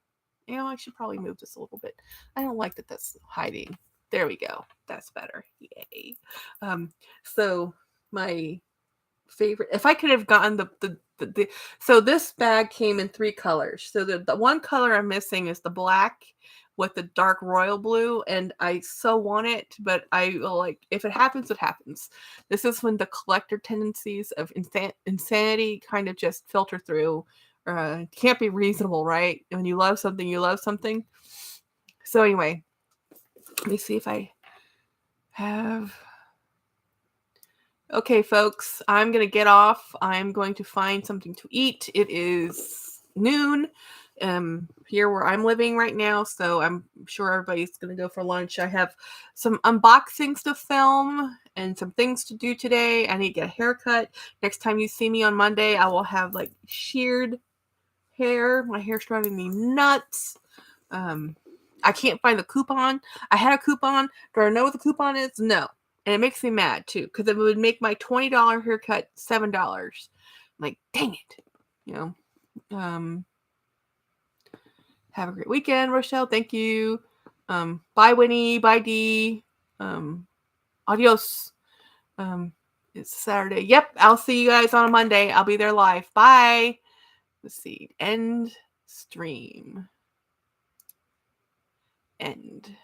I should probably move this a little bit. I don't like that that's hiding. There we go. That's better. Yay. So my favorite, if I could have gotten so this bag came in 3 colors. So the one color I'm missing is the black with the dark royal blue, and I so want it, but I will, like, if it happens, it happens. This is when the collector tendencies of insanity kind of just filter through. Can't be reasonable, right? When you love something, you love something. So anyway, let me see if I have. Okay, folks, I'm going to get off. I'm going to find something to eat. It is noon here where I'm living right now, so I'm sure everybody's going to go for lunch. I have some unboxings to film and some things to do today. I need to get a haircut. Next time you see me on Monday, I will have like sheared hair. My hair's driving me nuts. I can't find the coupon. I had a coupon. Do I know what the coupon is? No. And it makes me mad, too, because it would make my $20 haircut $7. I'm like, dang it. Have a great weekend, Rochelle. Thank you. Bye, Winnie. Bye, Dee. Adios. It's Saturday. Yep, I'll see you guys on a Monday. I'll be there live. Bye. Let's see. End stream. End.